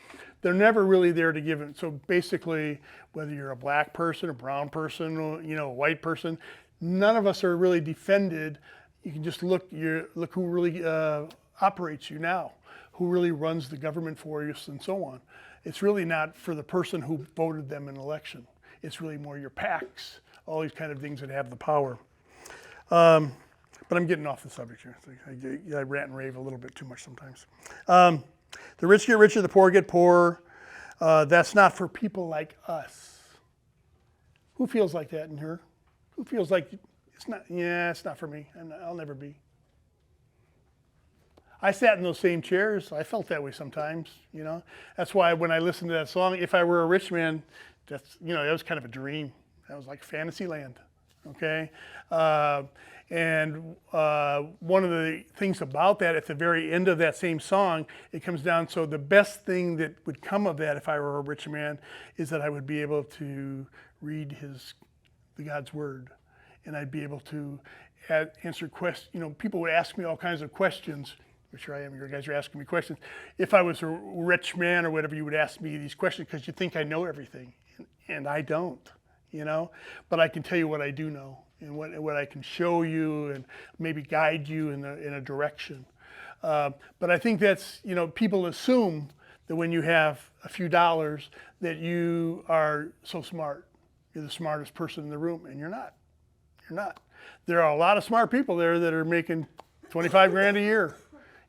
they're never really there to give it. So basically, whether you're a black person, a brown person, or, a white person, none of us are really defended. You can just look who really operates you now, who really runs the government for you, and so on. It's really not for the person who voted them in an election. It's really more your PACs, all these kind of things that have the power. But I'm getting off the subject here. I rant and rave a little bit too much sometimes. The rich get richer, the poor get poorer. That's not for people like us. Who feels like that in here? Who feels like it's not? Yeah, it's not for me, and I'll never be. I sat in those same chairs. I felt that way sometimes. That's why when I listened to that song, "If I Were a Rich Man," that was kind of a dream. That was like fantasy land. Okay. And one of the things about that, at the very end of that same song, it comes down, so the best thing that would come of that if I were a rich man is that I would be able to read the God's word, and I'd be able to answer questions. People would ask me all kinds of questions, which here I am, you guys are asking me questions. If I was a rich man or whatever, you would ask me these questions because you think I know everything, and I don't, but I can tell you what I do know, and what I can show you and maybe guide you in a direction. But I think that's, people assume that when you have a few dollars that you are so smart. You're the smartest person in the room, and you're not. You're not. There are a lot of smart people there that are making 25 grand a year,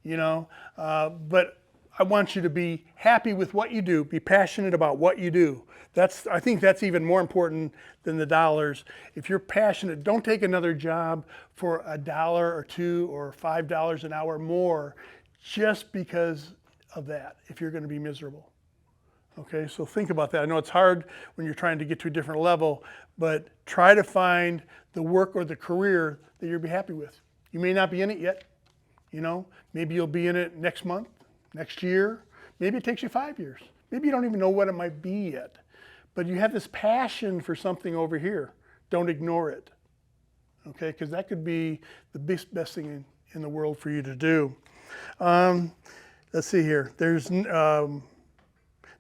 but I want you to be happy with what you do, be passionate about what you do. I think that's even more important than the dollars. If you're passionate, don't take another job for $1 or $2 or $5 an hour more just because of that, if you're going to be miserable. Okay, so think about that. I know it's hard when you're trying to get to a different level, but try to find the work or the career that you'll be happy with. You may not be in it yet, maybe you'll be in it next month, next year, maybe it takes you 5 years. Maybe you don't even know what it might be yet. But you have this passion for something over here. Don't ignore it, okay? Because that could be the best thing in the world for you to do. Let's see here. There's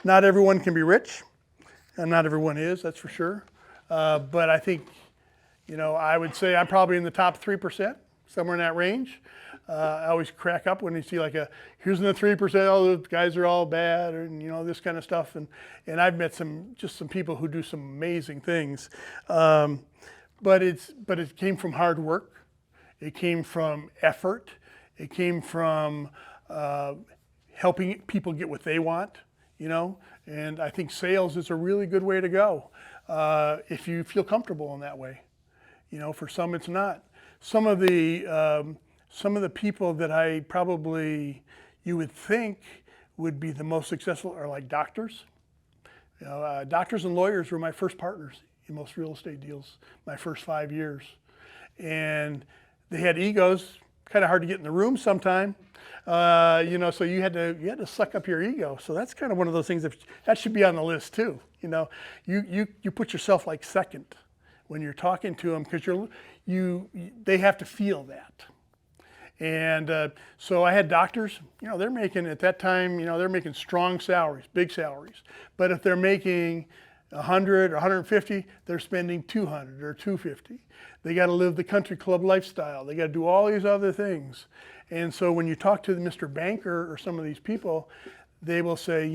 not everyone can be rich, and not everyone is, that's for sure. But I think, I would say I'm probably in the top 3%, somewhere in that range. I always crack up when you see here's in the 3%, oh, the guys are all bad, and this kind of stuff. And I've met some people who do some amazing things. But it came from hard work. It came from effort. It came from helping people get what they want, And I think sales is a really good way to go if you feel comfortable in that way. For some it's not. Some of the people that you would think would be the most successful are like doctors. Doctors and lawyers were my first partners in most real estate deals, my first 5 years. And they had egos, kind of hard to get in the room sometime. So you had to suck up your ego. So that's kind of one of those things that should be on the list too. You put yourself like second when you're talking to them, because they have to feel that. And so I had doctors, they're making, at that time, they're making strong salaries, big salaries. But if they're making 100 or 150, they're spending 200 or 250. They got to live the country club lifestyle. They got to do all these other things. And so when you talk to Mr. Banker or some of these people, they will say,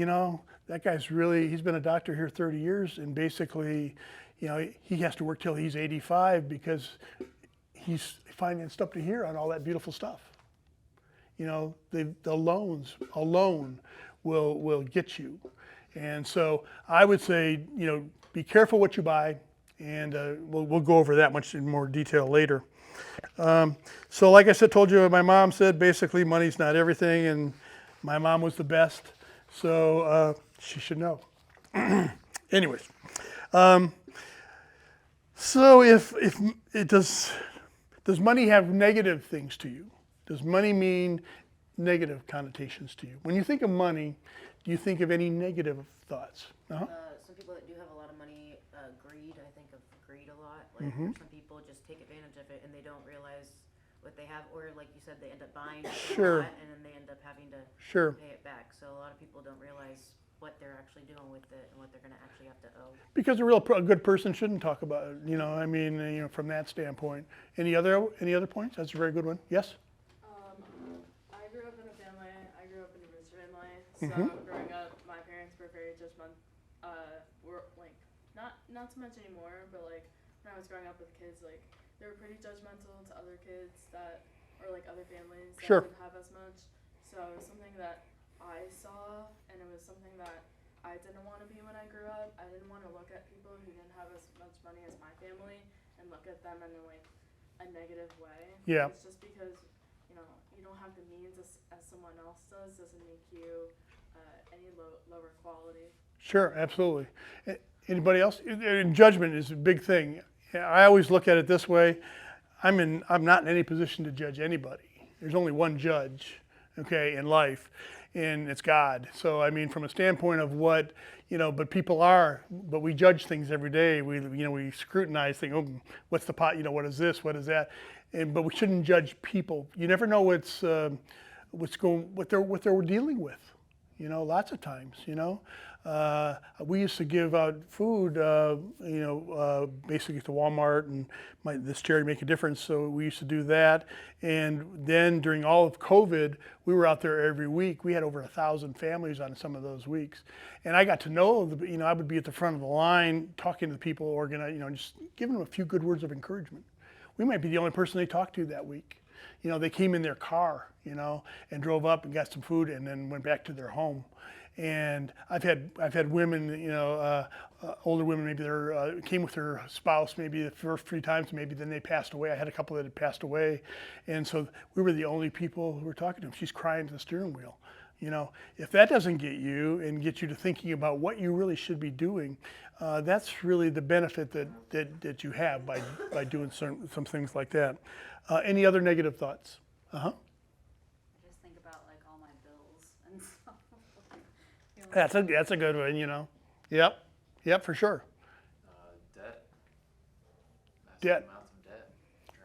that guy's he's been a doctor here 30 years, and basically, he has to work till he's 85 because he's financed up to here on all that beautiful stuff. The loans alone will get you. And so I would say, be careful what you buy, and we'll go over that much in more detail later. So like I told you, my mom said basically money's not everything, and my mom was the best, so she should know. Anyways, so if it does money have negative things to you? Does money mean negative connotations to you? When you think of money, do you think of any negative thoughts? Some people that do have a lot of money, greed, I think of greed a lot. Some people just take advantage of it and they don't realize what they have, or like you said, they end up buying a lot and then they end up having to pay it back. So a lot of people don't realize what they're actually doing with it and what they're going to actually have to owe. Because a good person shouldn't talk about it, you know, I mean, you know, from that standpoint. Any other points? That's a very good one. Yes? I grew up in a family. I grew up in a rich family. So growing up, my parents were very judgmental. Were like not so much anymore, but like when I was growing up with kids, like they were pretty judgmental to other kids that or like other families that Sure. didn't have as much. So it was something that I saw, and it was something that I didn't want to be when I grew up. I didn't want to look at people who didn't have as much money as my family and look at them in like a negative way. Yeah. It's just because, you know, you don't have the means as someone else does doesn't make you any lower quality. Sure, absolutely. Anybody else? And judgment is a big thing. I always look at it this way. I'm not in any position to judge anybody. There's only one judge, okay, in life, and it's God. So I mean, from a standpoint of what, you know, but we judge things every day. We scrutinize things. Oh, what's the pot? You know, what is this? What is that? But we shouldn't judge people. You never know what they're dealing with. You know, lots of times, you know. We used to give out food, basically to Walmart, and this charity Make a Difference, so we used to do that. And then during all of COVID, we were out there every week. We had over 1,000 families on some of those weeks. And I got to know, I would be at the front of the line talking to the people, just giving them a few good words of encouragement. We might be the only person they talked to that week. You know, they came in their car, you know, and drove up and got some food and then went back to their home. And I've had women, you know, older women, maybe they came with their spouse maybe the first 3 times, maybe then they passed away. I had a couple that had passed away. And so we were the only people who were talking to them. She's crying to the steering wheel. You know, if that doesn't get you and get you to thinking about what you really should be doing, that's really the benefit that you have by doing some things like that. Any other negative thoughts? Just think about like all my bills and stuff. That's a good one, you know. Yep, for sure. Debt. Debt. Amounts of debt.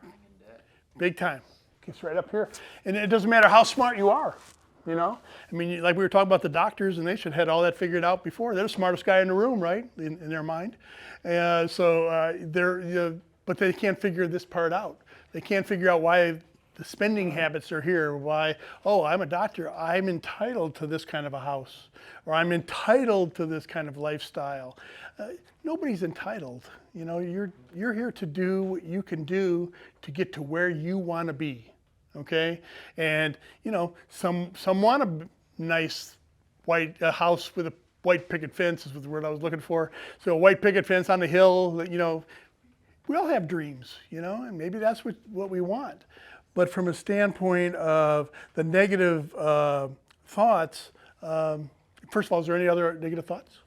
Drowning in debt. Big time. It's right up here. And it doesn't matter how smart you are, you know. I mean, like we were talking about the doctors, and they should have had all that figured out before. They're the smartest guy in the room, right, in their mind. But they can't figure this part out. They can't figure out why the spending habits are here. Why, I'm a doctor, I'm entitled to this kind of a house, or I'm entitled to this kind of lifestyle. Nobody's entitled. You know, you're here to do what you can do to get to where you want to be, okay? And, you know, some want a nice white house with a white picket fence is the word I was looking for. So a white picket fence on the hill, you know, we all have dreams, you know, and maybe that's what we want. But from a standpoint of the negative thoughts, first of all, is there any other negative thoughts?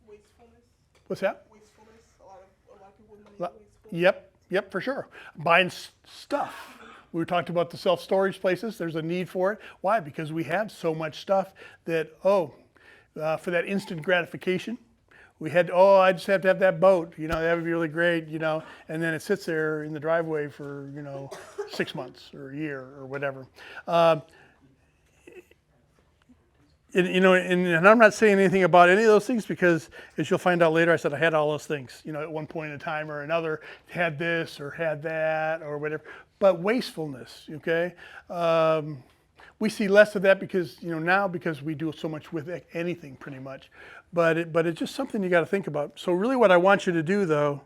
Wastefulness. What's that? Wastefulness. A lot of people money is wasteful. Yep, for sure. Buying stuff. We talked about the self-storage places. There's a need for it. Why? Because we have so much stuff that, for that instant gratification, we had, I just have to have that boat, you know, that would be really great, you know, and then it sits there in the driveway for, 6 months or a year or whatever. And I'm not saying anything about any of those things because, as you'll find out later, I said I had all those things, you know, at one point in time or another, had this or had that or whatever. But wastefulness, okay? We see less of that because, now because we do so much with anything pretty much. But it's just something you got to think about. So really what I want you to do, though,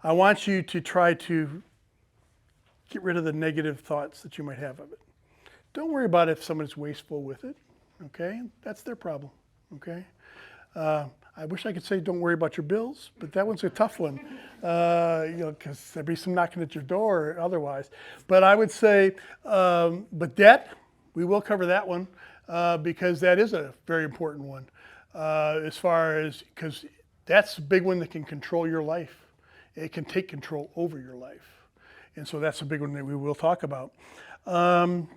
I want you to try to get rid of the negative thoughts that you might have of it. Don't worry about if someone's wasteful with it, okay? That's their problem, okay? I wish I could say don't worry about your bills, but that one's a tough one, because there'd be some knocking at your door otherwise. But I would say, but debt, we will cover that one, because that is a very important one. As far as, because that's a big one that can control your life. It can take control over your life. And so that's a big one that we will talk about. And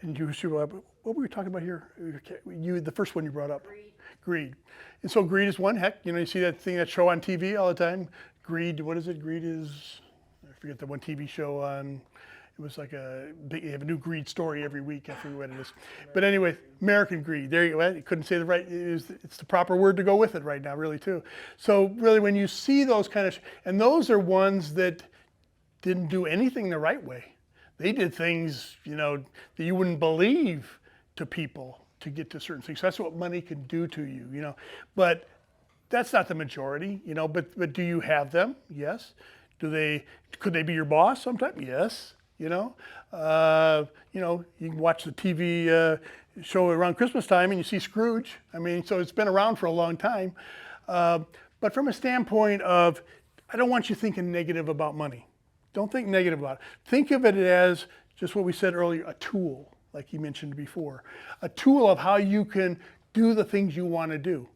you, what were we talking about here? The first one you brought up. Greed. And so greed is one. Heck, you see that thing, that show on TV all the time. Greed, what is it? Greed is, I forget the one TV show on, It was like they have a new greed story every week. I forget what it is. But anyway, American greed. There you go. You couldn't say the right, it's the proper word to go with it right now, really, too. So really, when you see those kind of, and those are ones that didn't do anything the right way. They did things, that you wouldn't believe to people to get to certain things. So that's what money can do to you, But that's not the majority, but do you have them? Yes. Could they be your boss sometime? Yes. You can watch the TV show around Christmas time and you see Scrooge. I mean, so it's been around for a long time. But from a standpoint of, I don't want you thinking negative about money. Don't think negative about it. Think of it as just what we said earlier, a tool, like you mentioned before. A tool of how you can do the things you want to do.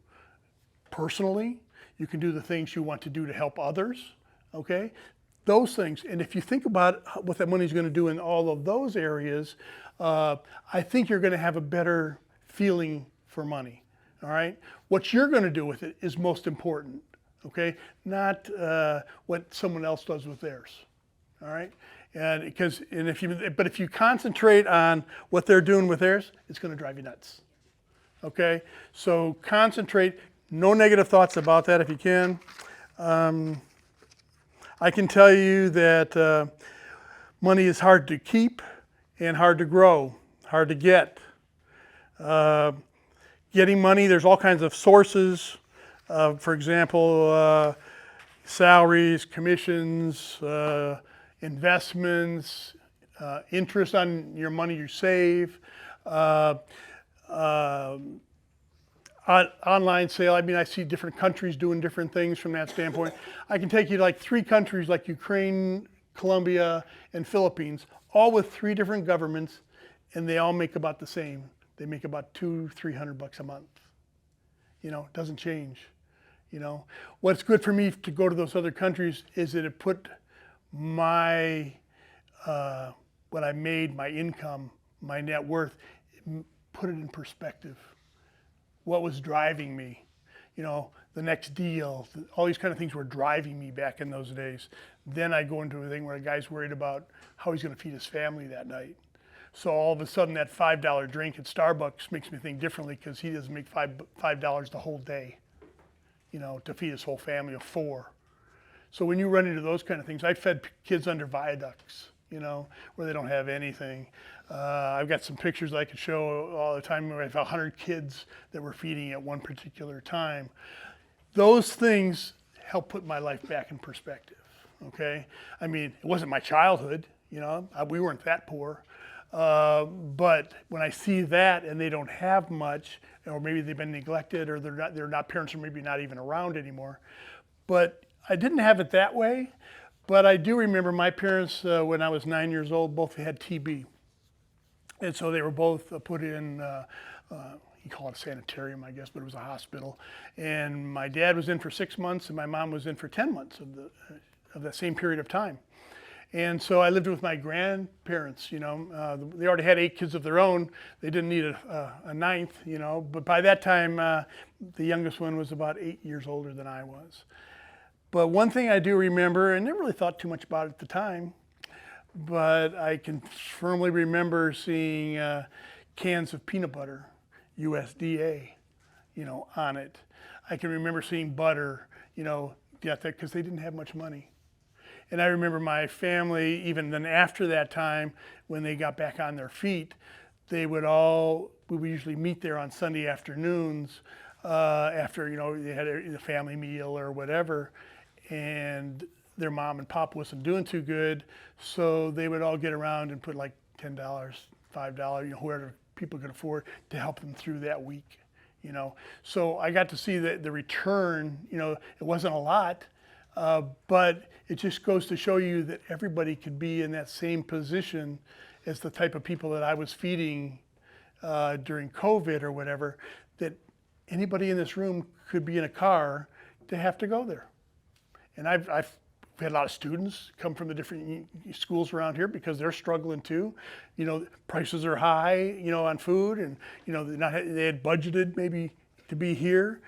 Personally, you can do the things you want to do to help others, okay? Those things, and if you think about what that money is going to do in all of those areas, I think you're going to have a better feeling for money, all right? What you're going to do with it is most important, okay? Not what someone else does with theirs, all right? But if you concentrate on what they're doing with theirs, it's going to drive you nuts, okay? So concentrate, no negative thoughts about that if you can. I can tell you that money is hard to keep and hard to grow, hard to get. Getting money, there's all kinds of sources. For example, salaries, commissions, investments, interest on your money you save, online sale. I mean, I see different countries doing different things from that standpoint. I can take you to like 3 countries like Ukraine, Colombia, and Philippines, all with 3 different governments, and they all make about the same. They make about $200-300 a month. It doesn't change. What's good for me to go to those other countries is that it put my, what I made, my income, my net worth, put it in perspective. What was driving me, the next deal, all these kind of things were driving me back in those days. Then I go into a thing where a guy's worried about how he's going to feed his family that night. So all of a sudden that $5 drink at Starbucks makes me think differently because he doesn't make $5 the whole day, to feed his whole family of 4. So when you run into those kind of things, I fed kids under viaducts, where they don't have anything. I've got some pictures I could show all the time where I have 100 kids that we're feeding at one particular time. Those things help put my life back in perspective, okay? I mean, it wasn't my childhood, we weren't that poor. But when I see that and they don't have much, or maybe they've been neglected, or they're not parents are maybe not even around anymore. But I didn't have it that way, but I do remember my parents, when I was 9 years old, both had TB. And so they were both put in, you call it a sanitarium, I guess, but it was a hospital. And my dad was in for 6 months, and my mom was in for 10 months of that same period of time. And so I lived with my grandparents, they already had 8 kids of their own. They didn't need a 9th, but by that time, the youngest one was about 8 years older than I was. But one thing I do remember, and never really thought too much about it at the time, but I can firmly remember seeing cans of peanut butter, USDA, on it. I can remember seeing butter, because they didn't have much money. And I remember my family, even then after that time, when they got back on their feet, we would usually meet there on Sunday afternoons after, they had a family meal or whatever, and their mom and pop wasn't doing too good, so they would all get around and put like $10, $5, whoever people could afford to help them through that week, So I got to see the return, it wasn't a lot, but it just goes to show you that everybody could be in that same position as the type of people that I was feeding during COVID or whatever, that anybody in this room could be in a car to have to go there. And I've had a lot of students come from the different schools around here because they're struggling too. Prices are high, on food, and they had budgeted maybe to be here.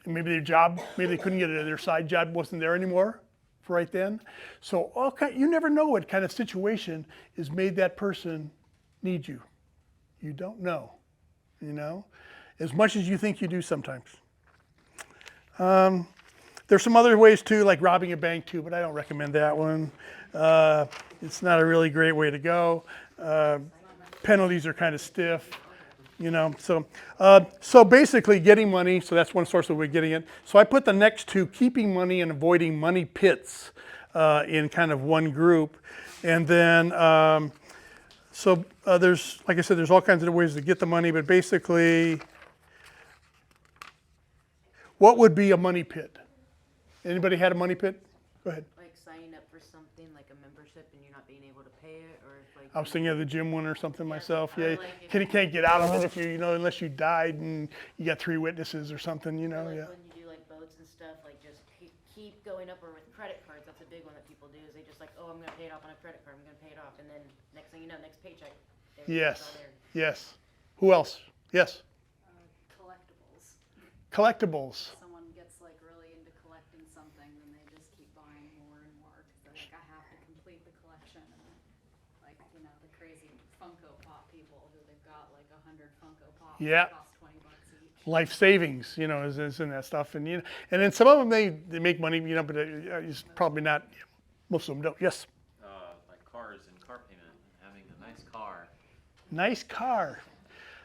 Maybe their job, maybe they couldn't get their side job wasn't there anymore. for right then. So you never know what kind of situation has made that person need you. You don't know, as much as you think you do sometimes. There's some other ways too, like robbing a bank too, but I don't recommend that one. It's not a really great way to go. Penalties are kind of stiff, So basically getting money, so that's one source of way of getting it. So I put the next two, keeping money and avoiding money pits, in kind of one group. And then, there's, like I said, there's all kinds of ways to get the money, but basically, what would be a money pit? Anybody had a money pit? Go ahead. Like signing up for something like a membership and you're not being able to pay it, or if like. I was thinking of the gym one or something myself. or Yeah, like if you can't get out of it if you, unless you died and you got 3 witnesses or something, Or like yeah. when you do like boats and stuff, like just keep going up, or with credit cards, that's a big one that people do, is they just like, oh, I'm gonna pay it off on a credit card, I'm gonna pay it off, and then next thing you know, next paycheck. it's Yes, all there. yes. Who else? Yes. Collectibles. Collectibles. Someone gets like really into collecting something, then they just keep buying more and more because they're like, I have to complete the collection. And like, the crazy Funko Pop people who they've got like 100 Funko Pops Yeah. that cost $20 each. Life savings, is in that stuff, and and then some of them they make money, but it's probably not. Most of them don't. Yes. Like cars and car payment, having a nice car. Nice car.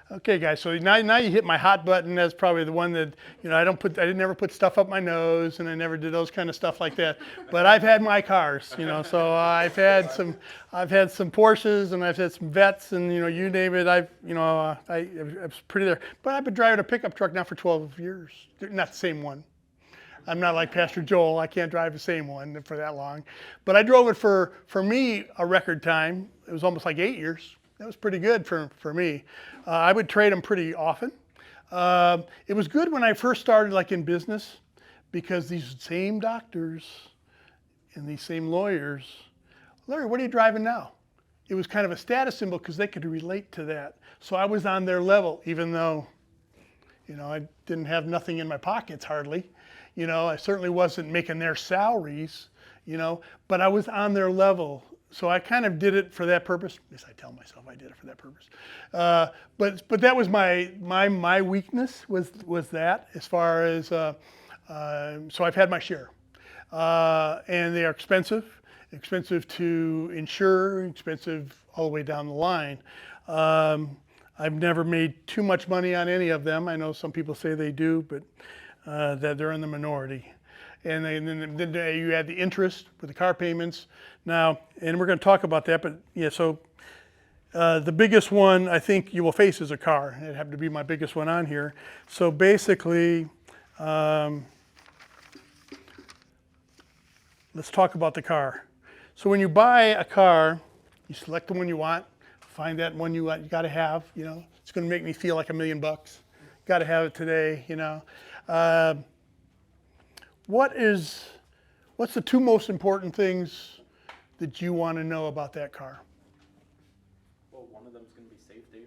Okay, guys. So now you hit my hot button. That's probably the one that I didn't never put stuff up my nose, and I never did those kind of stuff like that. But I've had my cars, So I've had some Porsches, and I've had some Vets, and you name it. I was pretty there. But I've been driving a pickup truck now for 12 years. Not the same one. I'm not like Pastor Joel. I can't drive the same one for that long. But I drove it for me a record time. It was almost like 8 years. That was pretty good for me. I would trade them pretty often. It was good when I first started like in business, because these same doctors and these same lawyers, Larry, what are you driving now? It was kind of a status symbol because they could relate to that. So I was on their level, even though, I didn't have nothing in my pockets hardly. I certainly wasn't making their salaries, but I was on their level. So I kind of did it for that purpose. At least I tell myself I did it for that purpose. But that was my weakness was that, as far as so I've had my share, and they are expensive to insure, expensive all the way down the line. I've never made too much money on any of them. I know some people say they do, but that they're in the minority. And then you add the interest with the car payments. Now, and we're going to talk about that, but yeah, so the biggest one I think you will face is a car. It happened to be my biggest one on here. So basically, let's talk about the car. So when you buy a car, you select the one you want, find that one you got to have, it's going to make me feel like $1 million. Got to have it today, What's the 2 most important things that you want to know about that car? Well, one of them is going to be safety.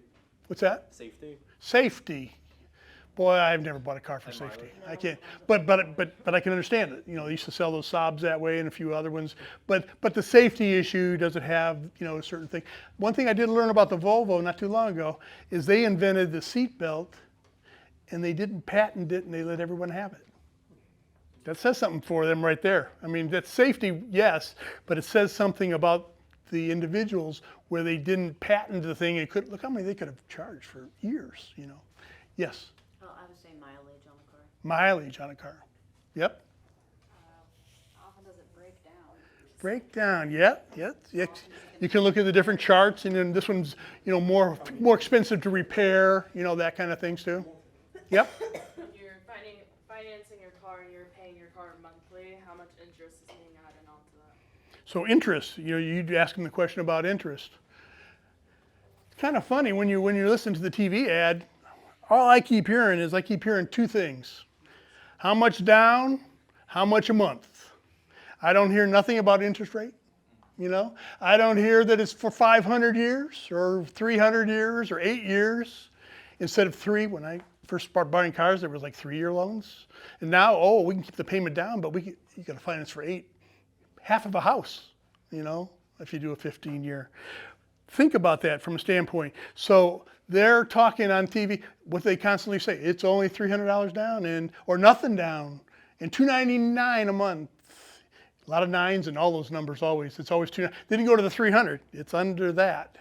What's that? Safety. Safety. Boy, I've never bought a car for safety. I can't. But I can understand it. They used to sell those Saabs that way and a few other ones. But the safety issue doesn't have a certain thing. One thing I did learn about the Volvo not too long ago is they invented the seat belt, and they didn't patent it, and they let everyone have it. That says something for them right there. I mean, that's safety, yes, but it says something about the individuals where they didn't patent the thing and look how many they could have charged for years, Yes, Oh, I would say mileage on a car. mileage on a car. Yep. Often does it break down? Breakdown, yep. You can look at the different charts, and then this one's, more expensive to repair, that kind of things too. Yep. You're financing your car and you're paying your car monthly, how much interest is being added onto that? So interest, you ask them the question about interest. It's kind of funny when you listen to the TV ad, all I keep hearing is 2 things. How much down, how much a month. I don't hear nothing about interest rate. I don't hear that it's for 500 years or 300 years or 8 years instead of 3. When I first started buying cars, there was like 3-year loans. And now, we can keep the payment down, but you got to finance for 8. half of a house, if you do a 15-year. Think about that from a standpoint. So they're talking on TV, what they constantly say, it's only $300 down or nothing down and $299 a month. A lot of nines and all those numbers always. It's always $299. They didn't go to the $300. It's under that,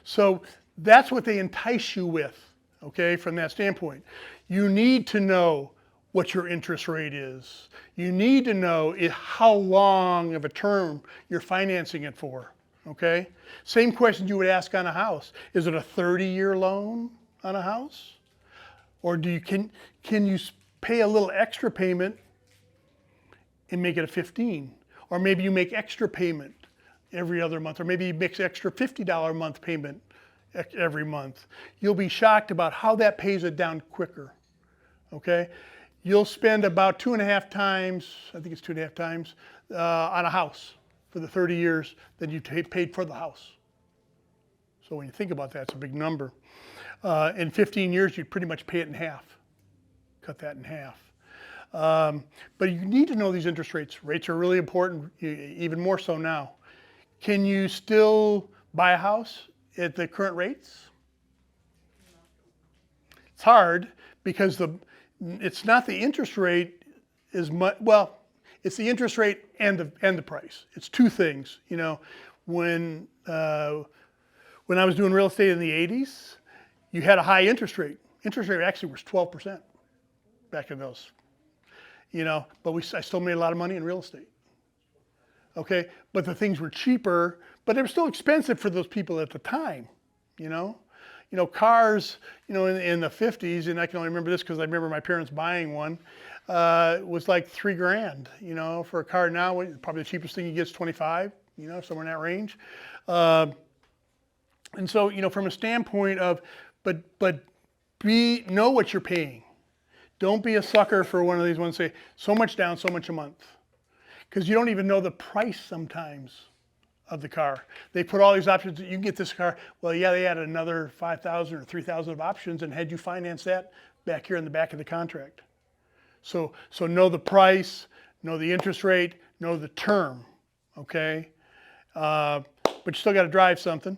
So that's what they entice you with, okay, from that standpoint. You need to know what your interest rate is. You need to know how long of a term you're financing it for, okay? Same question you would ask on a house. Is it a 30-year loan on a house? Or can you pay a little extra payment and make it a 15? Or maybe you make extra payment every other month, or maybe you make extra $50 a month payment every month. You'll be shocked about how that pays it down quicker, okay? You'll spend about 2.5 times, I think it's 2.5 times, on a house for the 30 years than you paid for the house. So when you think about that, it's a big number. In 15 years, you'd pretty much pay it in half, cut that in half. But you need to know these interest rates. Rates are really important, even more so now. Can you still buy a house at the current rates? It's hard because it's not the interest rate as much, well, it's the interest rate and the price. It's two things. When I was doing real estate in the 80s, you had a high interest rate. Interest rate actually was 12% back in those. But I still made a lot of money in real estate. Okay, but the things were cheaper, but they were still expensive for those people at the time. Cars, in the 50s, and I can only remember this because I remember my parents buying one, was like $3,000. For a car now, probably the cheapest thing you get is 25, somewhere in that range. And so, from a standpoint of, but know what you're paying. Don't be a sucker for one of these ones say, so much down, so much a month. Because you don't even know the price sometimes of the car. They put all these options. You can get this car. Well, yeah, they added another 5,000 or 3,000 of options and had you finance that back here in the back of the contract. So know the price, know the interest rate, know the term, okay? But you still got to drive something,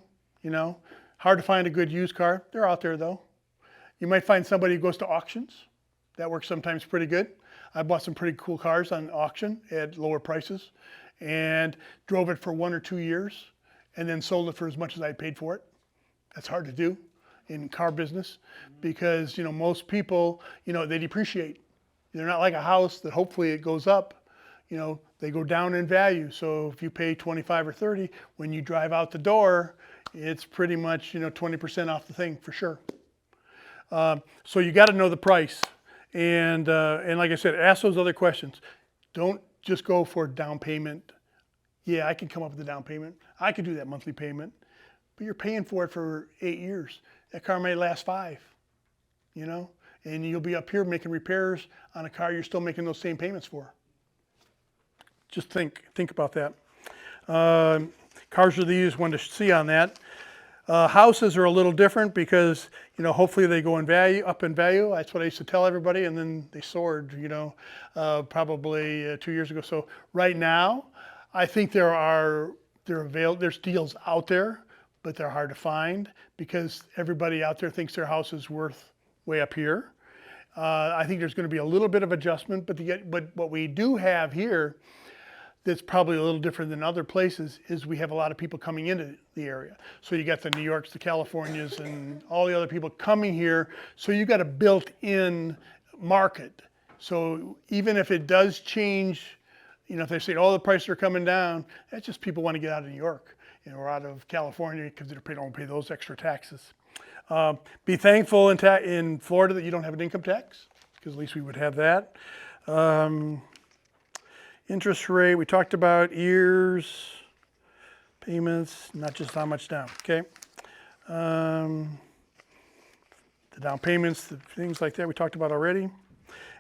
Hard to find a good used car. They're out there though. You might find somebody who goes to auctions. That works sometimes pretty good. I bought some pretty cool cars on auction at lower prices and drove it for 1 or 2 years and then sold it for as much as I paid for it. That's hard to do in car business because, most people, they depreciate. They're not like a house that hopefully it goes up. They go down in value. So if you pay 25 or 30, when you drive out the door, it's pretty much, 20% off the thing for sure. So you got to know the price. And like I said, ask those other questions. Don't just go for down payment. Yeah, I can come up with a down payment. I could do that monthly payment. But you're paying for it for 8 years. That car may last 5, And you'll be up here making repairs on a car you're still making those same payments for. Just think about that. Cars are the easiest one to see on that. Houses are a little different because, hopefully they go up in value. That's what I used to tell everybody, and then they soared, probably 2 years ago. So right now, I think there's deals out there, but they're hard to find because everybody out there thinks their house is worth way up here. I think there's going to be a little bit of adjustment, but what we do have here that's probably a little different than other places is we have a lot of people coming into the area. So you got the New Yorks, the Californias, and all the other people coming here. So you got a built-in market. So even if it does change, if they say, the prices are coming down, that's just people want to get out of New York, or out of California because they don't pay those extra taxes. Be thankful in Florida that you don't have an income tax, because at least we would have that. Interest rate, we talked about years, payments, not just how much down, okay? The down payments, the things like that we talked about already.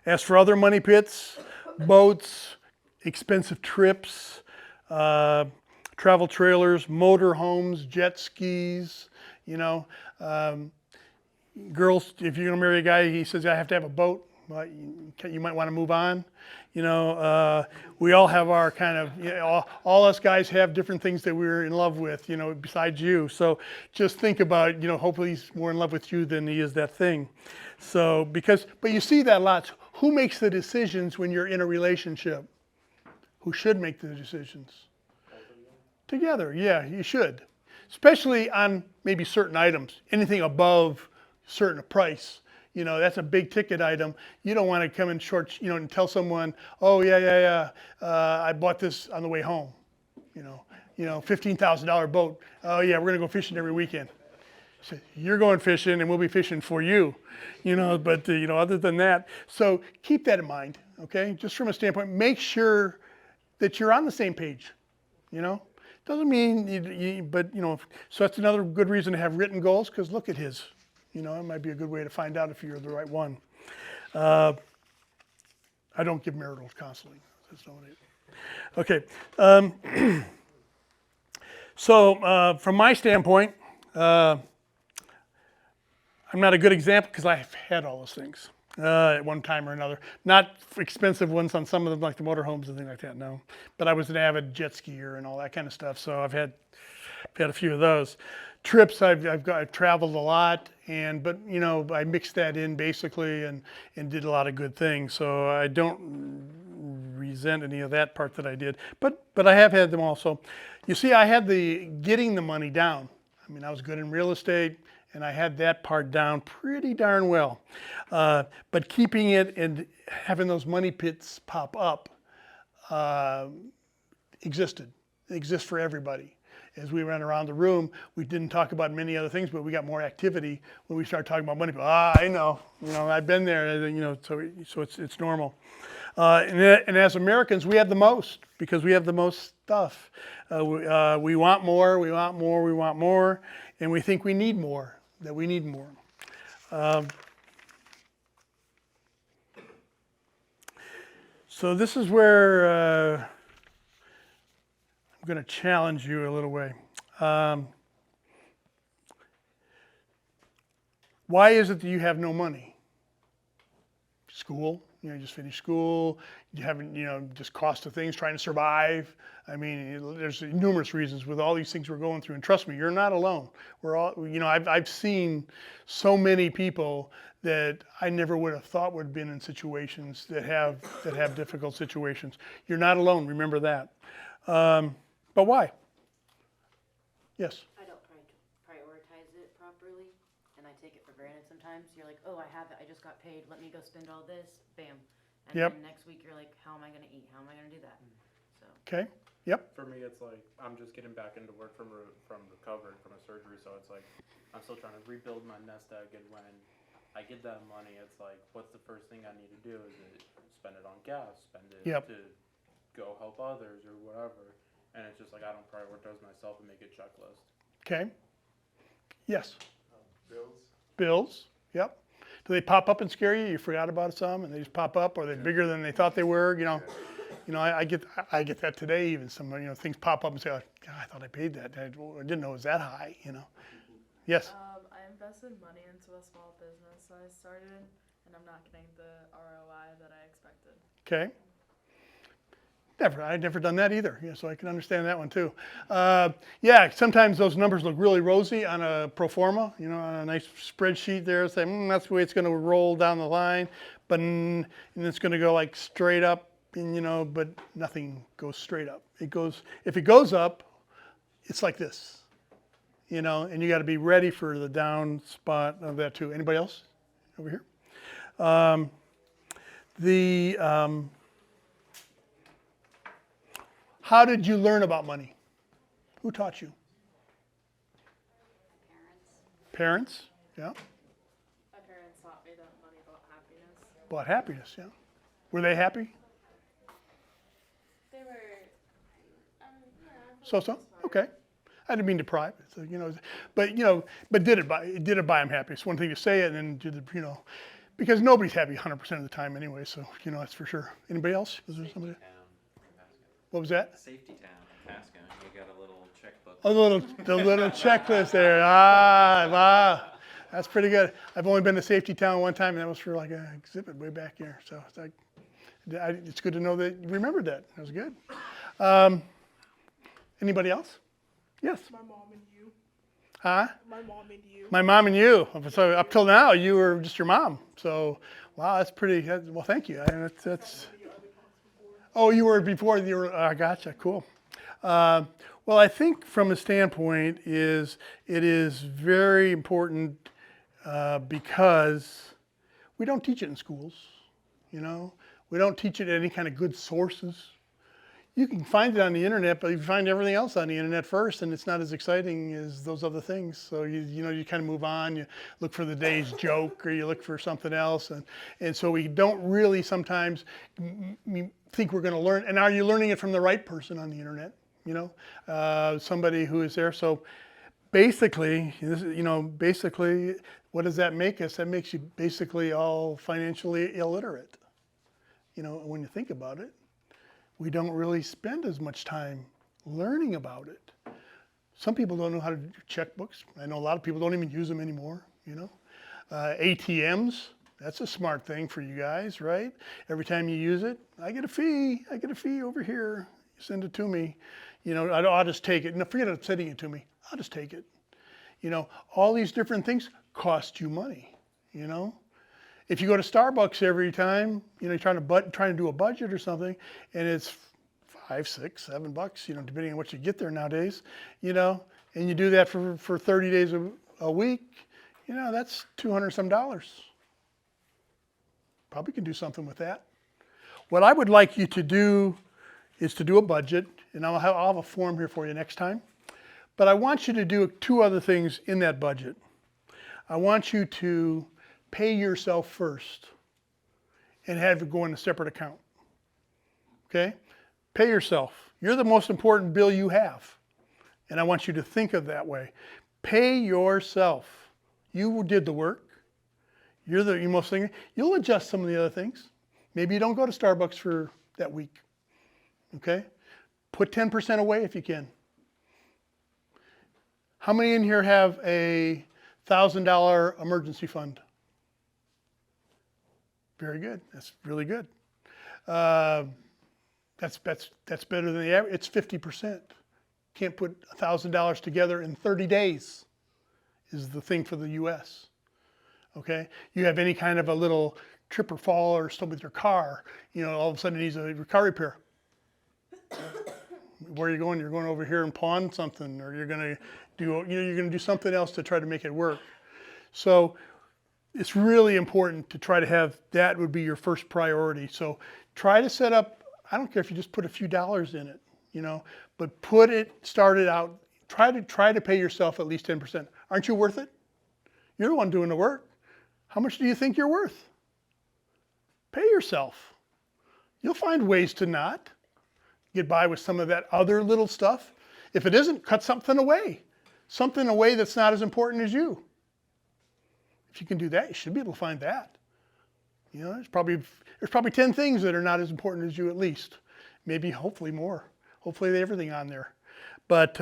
As for other money pits, boats, expensive trips, travel trailers, motor homes, jet skis, girls, if you're gonna marry a guy, he says, I have to have a boat. well, you might want to move on. We all have our kind of, all us guys have different things that we're in love with, besides you. So just think about, hopefully he's more in love with you than he is that thing. So, but you see that lots. Who makes the decisions when you're in a relationship? Who should make the decisions? Together, yeah, you should. Especially on maybe certain items, anything above certain price. That's a big ticket item. You don't want to come in short, and tell someone, oh, yeah, I bought this on the way home. $15,000 boat. Oh, yeah, we're going to go fishing every weekend. So you're going fishing and we'll be fishing for you, but, other than that. So keep that in mind, okay? Just from a standpoint, make sure that you're on the same page, Doesn't mean, but, so that's another good reason to have written goals, because look at his. It might be a good way to find out if you're the right one. I don't give marital counseling. That's not what I do. Okay. So from my standpoint, I'm not a good example because I've had all those things at one time or another. Not expensive ones on some of them, like the motorhomes and things like that, no. But I was an avid jet skier and all that kind of stuff, so I've had a few of those. Trips, I've traveled a lot, but I mixed that in basically and did a lot of good things. So I don't resent any of that part that I did, but I have had them also. You see, I had the getting the money down. I was good in real estate, and I had that part down pretty darn well. But keeping it and having those money pits pop up existed. It exists for everybody. As we ran around the room, we didn't talk about many other things, but we got more activity when we started talking about money. I know, I've been there, so it's normal. And as Americans, we have the most because we have the most stuff. We want more, we want more, we want more, and we think we need more, that we need more. So this is where I'm going to challenge you a little way. Why is it that you have no money? School, you just finished school. You haven't, just cost of things, trying to survive. There's numerous reasons with all these things we're going through. And trust me, you're not alone. We're all, I've seen so many people that I never would have thought would have been in situations that have difficult situations. You're not alone. Remember that. But why? Yes. I don't prioritize it properly, and I take it for granted sometimes. You're like, oh, I have it. I just got paid. Let me go spend all this. Bam. And then next week you're like, how am I going to eat? How am I going to do that? So. Okay. Yep. For me, it's like I'm just getting back into work from recovering from a surgery, so it's like I'm still trying to rebuild my nest egg. And when I get that money, it's like, what's the first thing I need to do? Is it spend it on gas? Spend it to go help others or whatever? And it's just like I don't prioritize myself and make a checklist. Okay. Yes. Bills. Bills. Yep. Do they pop up and scare you? You forgot about some, and they just pop up, or they're bigger than they thought they were. I get that today. Even some things pop up and say, oh, God, I thought I paid that. I didn't know it was that high. Yes. I invested money into a small business I started, and I'm not getting the ROI that I expected. Okay. I'd never done that either, so I can understand that one too. Sometimes those numbers look really rosy on a pro forma, on a nice spreadsheet there, say, that's the way it's going to roll down the line, and it's going to go like straight up, but nothing goes straight up. If it goes up, it's like this, and you got to be ready for the down spot of that too. Anybody else over here? How did you learn about money? Who taught you? Parents? Yeah. My parents taught me that money bought happiness. Bought happiness, yeah. Were they happy? They were, So. Okay. I didn't mean to pry. So, but did it buy them happy? It's one thing to say it and then because nobody's happy 100% of the time anyway. So that's for sure. Anybody else? Was there somebody? What was that? Safety town in Pasco. You got a little checkbook. Oh, the little checklist there. That's pretty good. I've only been to Safety Town one time, and that was for like an exhibit way back here. So it's like, it's good to know that you remembered that. That was good. Anybody else? Yes. My mom and you. Huh? My mom and you. My mom and you. So up till now, you were just your mom. So, wow, that's pretty. Well, thank you. That's. Oh, you were before. You were. Gotcha. Cool. Well, I think from a standpoint it is very important because we don't teach it in schools. You know, we don't teach it at any kind of good sources. You can find it on the internet, but you find everything else on the internet first, and it's not as exciting as those other things. So you kind of move on. You look for the day's joke, or you look for something else, and so we don't really sometimes think we're going to learn. And are you learning it from the right person on the internet? You know, somebody who is there. So basically, basically, what does that make us? That makes you basically all financially illiterate. You know, when you think about it. We don't really spend as much time learning about it. Some people don't know how to do checkbooks. I know a lot of people don't even use them anymore, you know. ATMs, that's a smart thing for you guys, right? Every time you use it, I get a fee over here. You send it to me. You know, I'll just take it. No, forget about sending it to me. I'll just take it. You know, all these different things cost you money, you know. If you go to Starbucks every time, you know, you're trying to do a budget or something, and it's $5, $6, $7, you know, depending on what you get there nowadays, you know, and you do that for 30 days a week, you know, that's $200 some. Probably can do something with that. What I would like you to do is to do a budget, and I'll have a form here for you next time. But I want you to do 2 other things in that budget. I want you to pay yourself first and have it go in a separate account. Okay? Pay yourself. You're the most important bill you have. And I want you to think of that way. Pay yourself. You did the work. You're the most thing. You'll adjust some of the other things. Maybe you don't go to Starbucks for that week. Okay? Put 10% away if you can. How many in here have a $1,000 emergency fund? Very good. That's really good. That's better than the average. It's 50%. Can't put $1,000 together in 30 days is the thing for the U.S. Okay? You have any kind of a little trip or fall or something with your car, you know, all of a sudden it needs a car repair. Where are you going? You're going over here and pawn something, or you're going to do something else to try to make it work. So it's really important to try to have that would be your first priority. So try to set up, I don't care if you just put a few dollars in it, you know, but start it out, try to pay yourself at least 10%. Aren't you worth it? You're the one doing the work. How much do you think you're worth? Pay yourself. You'll find ways to not get by with some of that other little stuff. If it isn't, cut something away that's not as important as you. If you can do that, you should be able to find that. You know, there's probably 10 things that are not as important as you at least. Maybe, hopefully more. Hopefully they have everything on there. But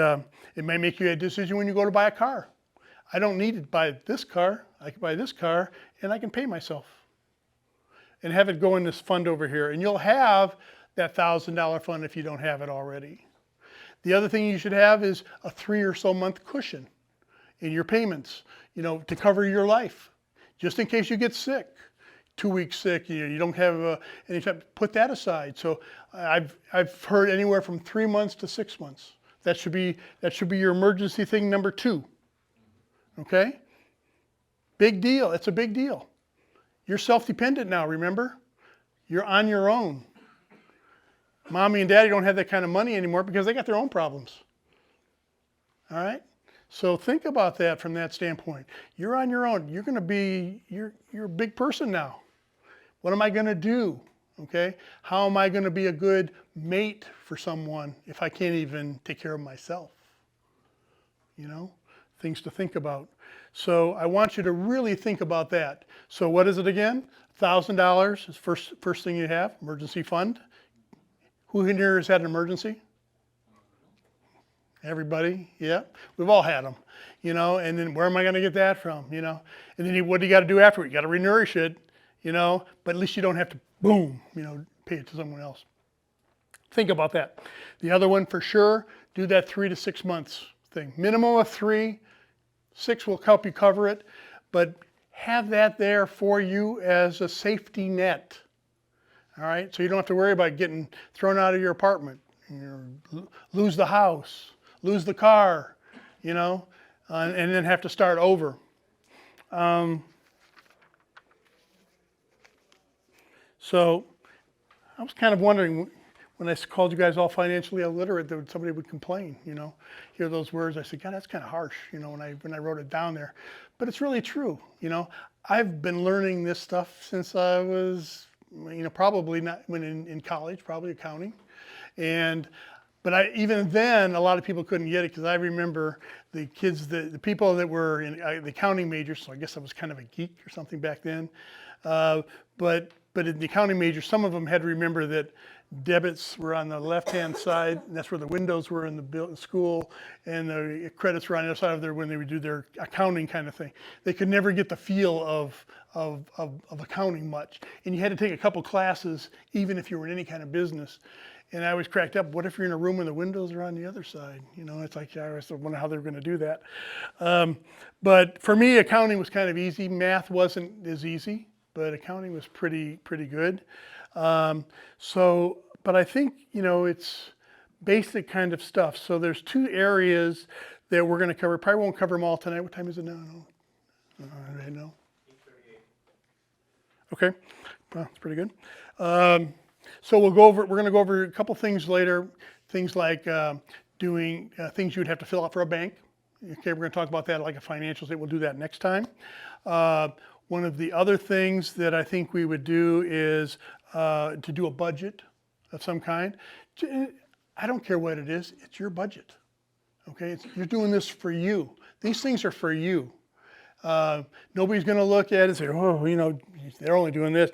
it may make you a decision when you go to buy a car. I don't need to buy this car. I can buy this car and I can pay myself. And have it go in this fund over here. And you'll have that $1,000 fund if you don't have it already. The other thing you should have is a 3 or so month cushion in your payments, you know, to cover your life. Just in case you get sick, 2 weeks sick, you don't have any time, put that aside. So I've heard anywhere from 3 months to 6 months. That should be your emergency thing number 2. Okay? Big deal. It's a big deal. You're self-dependent now, remember? You're on your own. Mommy and daddy don't have that kind of money anymore because they got their own problems. All right? So think about that from that standpoint. You're on your own. You're a big person now. What am I going to do? Okay? How am I going to be a good mate for someone if I can't even take care of myself? You know? Things to think about. So I want you to really think about that. So what is it again? $1,000 is first thing you have, emergency fund. Who in here has had an emergency? Everybody, yeah. We've all had them, and then where am I going to get that from, And then what do you got to do afterward? You got to renourish it, but at least you don't have to, boom, pay it to someone else. Think about that. The other one for sure, do that 3 to 6 months thing. Minimum of 3, 6 will help you cover it, but have that there for you as a safety net. All right, so you don't have to worry about getting thrown out of your apartment, lose the house, lose the car, and then have to start over. So I was kind of wondering when I called you guys all financially illiterate that somebody would complain, hear those words. I said, God, that's kind of harsh, when I wrote it down there. But it's really true, I've been learning this stuff since I was, probably not when in college, probably accounting. But even then, a lot of people couldn't get it because I remember the kids, the people that were in the accounting majors, so I guess I was kind of a geek or something back then. But in the accounting major, some of them had to remember that debits were on the left-hand side, and that's where the windows were in the school, and the credits were on the other side of there when they would do their accounting kind of thing. They could never get the feel of accounting much, and you had to take a couple classes, even if you were in any kind of business. And I always cracked up, what if you're in a room and the windows are on the other side? It's like, I always wonder how they were going to do that. But for me, accounting was kind of easy. Math wasn't as easy, but accounting was pretty good. But I think, it's basic kind of stuff. So there's 2 areas that we're going to cover. Probably won't cover them all tonight. What time is it now? I know. 8:38. Okay, well, that's pretty good. So we're going to go over a couple things later, things like doing things you would have to fill out for a bank. Okay, we're going to talk about that like a financial statement. We'll do that next time. One of the other things that I think we would do is to do a budget of some kind. I don't care what it is, it's your budget. Okay, you're doing this for you. These things are for you. Nobody's going to look at it and say, oh, they're only doing this.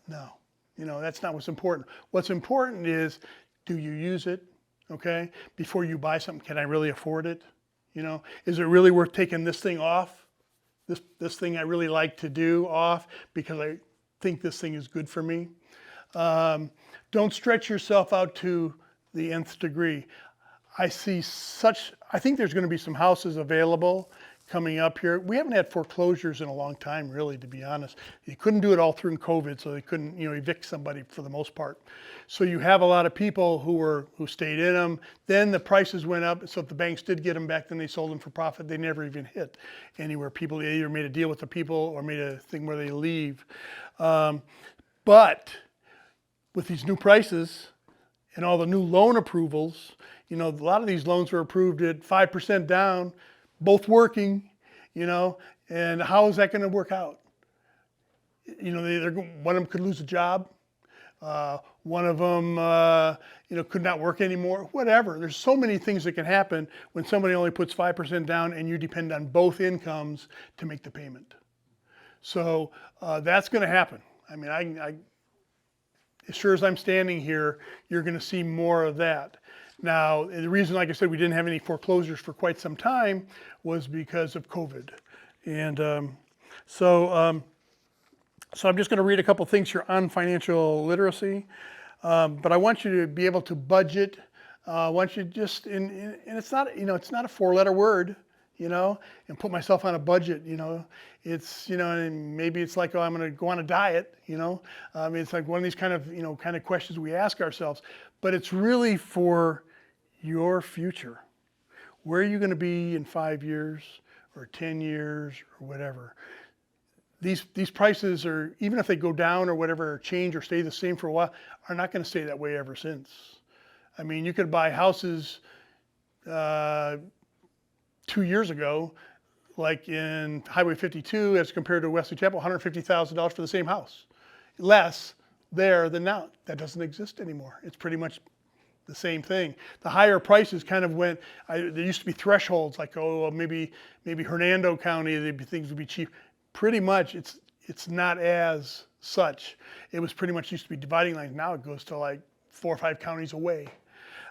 No, that's not what's important. What's important is, do you use it? Okay, before you buy something, can I really afford it? Is it really worth taking this thing off? This thing I really like to do off because I think this thing is good for me. Don't stretch yourself out to the nth degree. I think there's going to be some houses available coming up here. We haven't had foreclosures in a long time, really, to be honest. You couldn't do it all through COVID, so they couldn't, evict somebody for the most part. So you have a lot of people who stayed in them. Then the prices went up, so if the banks did get them back, then they sold them for profit. They never even hit anywhere. People either made a deal with the people or made a thing where they leave. But with these new prices and all the new loan approvals, a lot of these loans were approved at 5% down, both working, and how is that going to work out? One of them could lose a job. One of them, could not work anymore, whatever. There's so many things that can happen when somebody only puts 5% down and you depend on both incomes to make the payment. So that's going to happen. I mean, I as sure as I'm standing here, you're going to see more of that. Now, the reason, like I said, we didn't have any foreclosures for quite some time was because of COVID. And so I'm just going to read a couple things here on financial literacy. But I want you to be able to budget. I want you to just, and it's not, it's not a 4-letter word, and put myself on a budget, It's, and maybe it's like, oh, I'm going to go on a diet, I mean, it's like one of these kind of questions we ask ourselves. But it's really for your future. Where are you going to be in 5 years or 10 years or whatever? These prices are, even if they go down or whatever, or change or stay the same for a while, are not going to stay that way ever since. I mean, you could buy houses 2 years ago, like in Highway 52 as compared to Wesley Chapel, $150,000 for the same house. Less there than now. That doesn't exist anymore. It's pretty much the same thing. The higher prices kind of went, there used to be thresholds like, oh, maybe Hernando County, things would be cheap. Pretty much it's not as such. It was pretty much used to be dividing lines. Now it goes to like 4 or 5 counties away.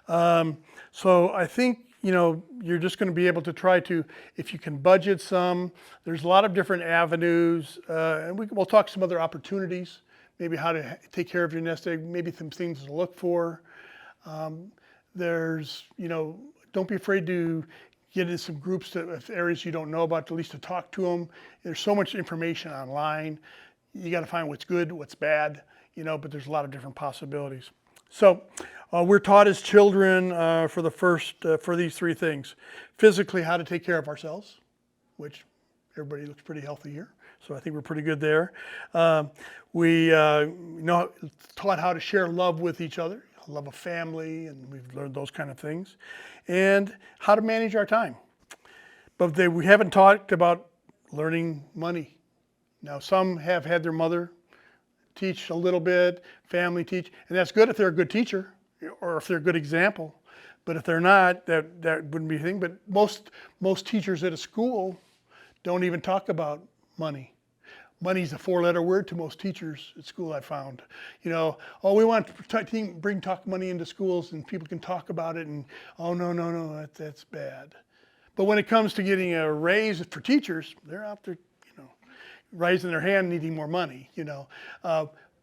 So I think you're just going to be able to try to, if you can budget some, there's a lot of different avenues, and we'll talk some other opportunities, maybe how to take care of your nest egg, maybe some things to look for. There's, don't be afraid to get into some groups, areas you don't know about, at least to talk to them. There's so much information online. You got to find what's good, what's bad, but there's a lot of different possibilities. So we're taught as children for these three things. Physically, how to take care of ourselves, which everybody looks pretty healthy here. So I think we're pretty good there. We taught how to share love with each other, love of family, and we've learned those kind of things. And how to manage our time. But we haven't talked about learning money. Now, some have had their mother teach a little bit, family teach, and that's good if they're a good teacher or if they're a good example. But if they're not, that wouldn't be a thing. But most teachers at a school don't even talk about money. Money's a four-letter word to most teachers at school, I found. We want to bring talk money into schools and people can talk about it, and no, that's bad. But when it comes to getting a raise for teachers, they're out there, raising their hand, needing more money,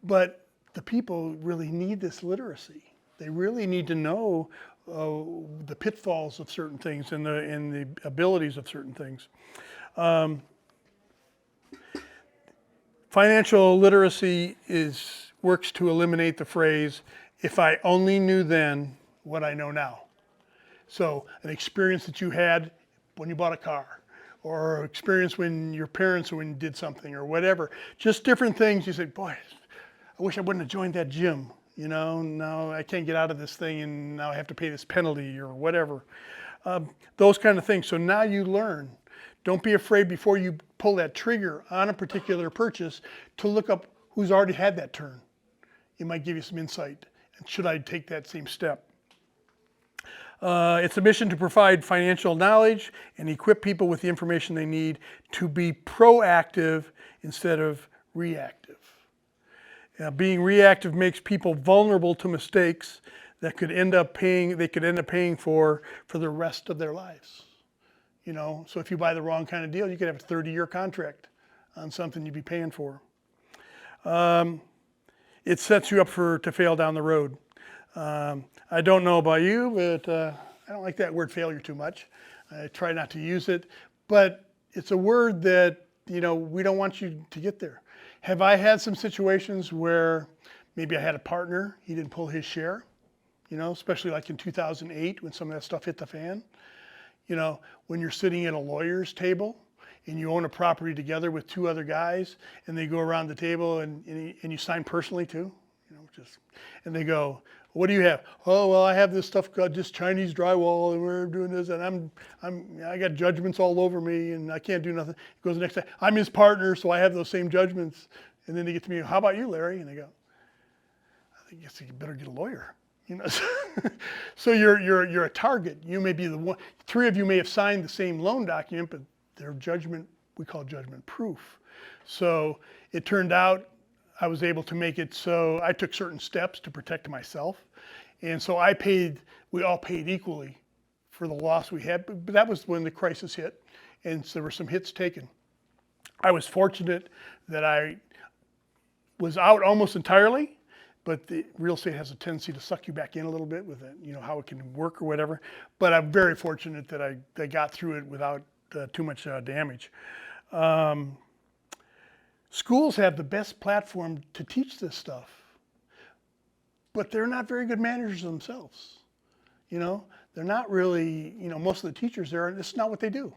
But the people really need this literacy. They really need to know the pitfalls of certain things and the abilities of certain things. Financial literacy works to eliminate the phrase, if I only knew then what I know now. So an experience that you had when you bought a car, or experience when your parents did something or whatever. Just different things. You say, boy, I wish I wouldn't have joined that gym. Now I can't get out of this thing and now I have to pay this penalty or whatever. Those kind of things. So now you learn. Don't be afraid before you pull that trigger on a particular purchase to look up who's already had that turn. It might give you some insight. And should I take that same step? It's a mission to provide financial knowledge and equip people with the information they need to be proactive instead of reactive. Being reactive makes people vulnerable to mistakes that they could end up paying for the rest of their lives. So if you buy the wrong kind of deal, you could have a 30-year contract on something you'd be paying for. It sets you up to fail down the road. I don't know about you, but I don't like that word failure too much. I try not to use it, but it's a word that, we don't want you to get there. Have I had some situations where maybe I had a partner, he didn't pull his share, especially like in 2008 when some of that stuff hit the fan. When you're sitting at a lawyer's table and you own a property together with two other guys and they go around the table and you sign personally too, and they go, what do you have? Oh, well, I have this stuff called just Chinese drywall and we're doing this and I got judgments all over me and I can't do nothing. It goes the next day, I'm his partner, so I have those same judgments. And then they get to me, how about you, Larry? And they go, I think you better get a lawyer. So you're a target. You may be the one. Three of you may have signed the same loan document, but their judgment, we call judgment proof. So it turned out I was able to make it so I took certain steps to protect myself. And so we all paid equally for the loss we had, but that was when the crisis hit. And so there were some hits taken. I was fortunate that I was out almost entirely, but the real estate has a tendency to suck you back in a little bit with it, how it can work or whatever. But I'm very fortunate that I got through it without too much damage. Schools have the best platform to teach this stuff, but they're not very good managers themselves. They're not really, most of the teachers there, this is not what they do.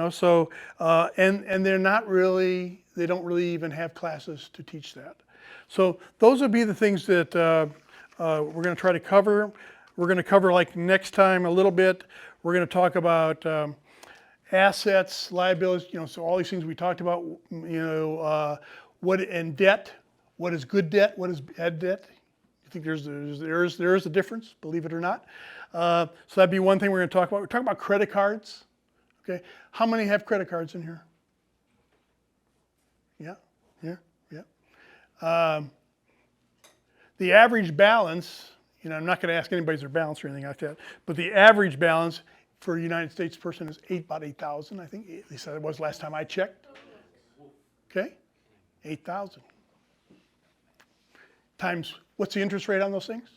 So, and they're not really, they don't really even have classes to teach that. So those would be the things that we're going to try to cover. We're going to cover like next time a little bit. We're going to talk about assets, liabilities, so all these things we talked about, and debt. What is good debt? What is bad debt? You think there is a difference, believe it or not. So that'd be one thing we're going to talk about. We're talking about credit cards. Okay, how many have credit cards in here? Yeah. The average balance, I'm not going to ask anybody's their balance or anything like that, but the average balance for a United States person is about 8,000, I think. At least that was last time I checked. Okay? 8,000. Times, what's the interest rate on those things?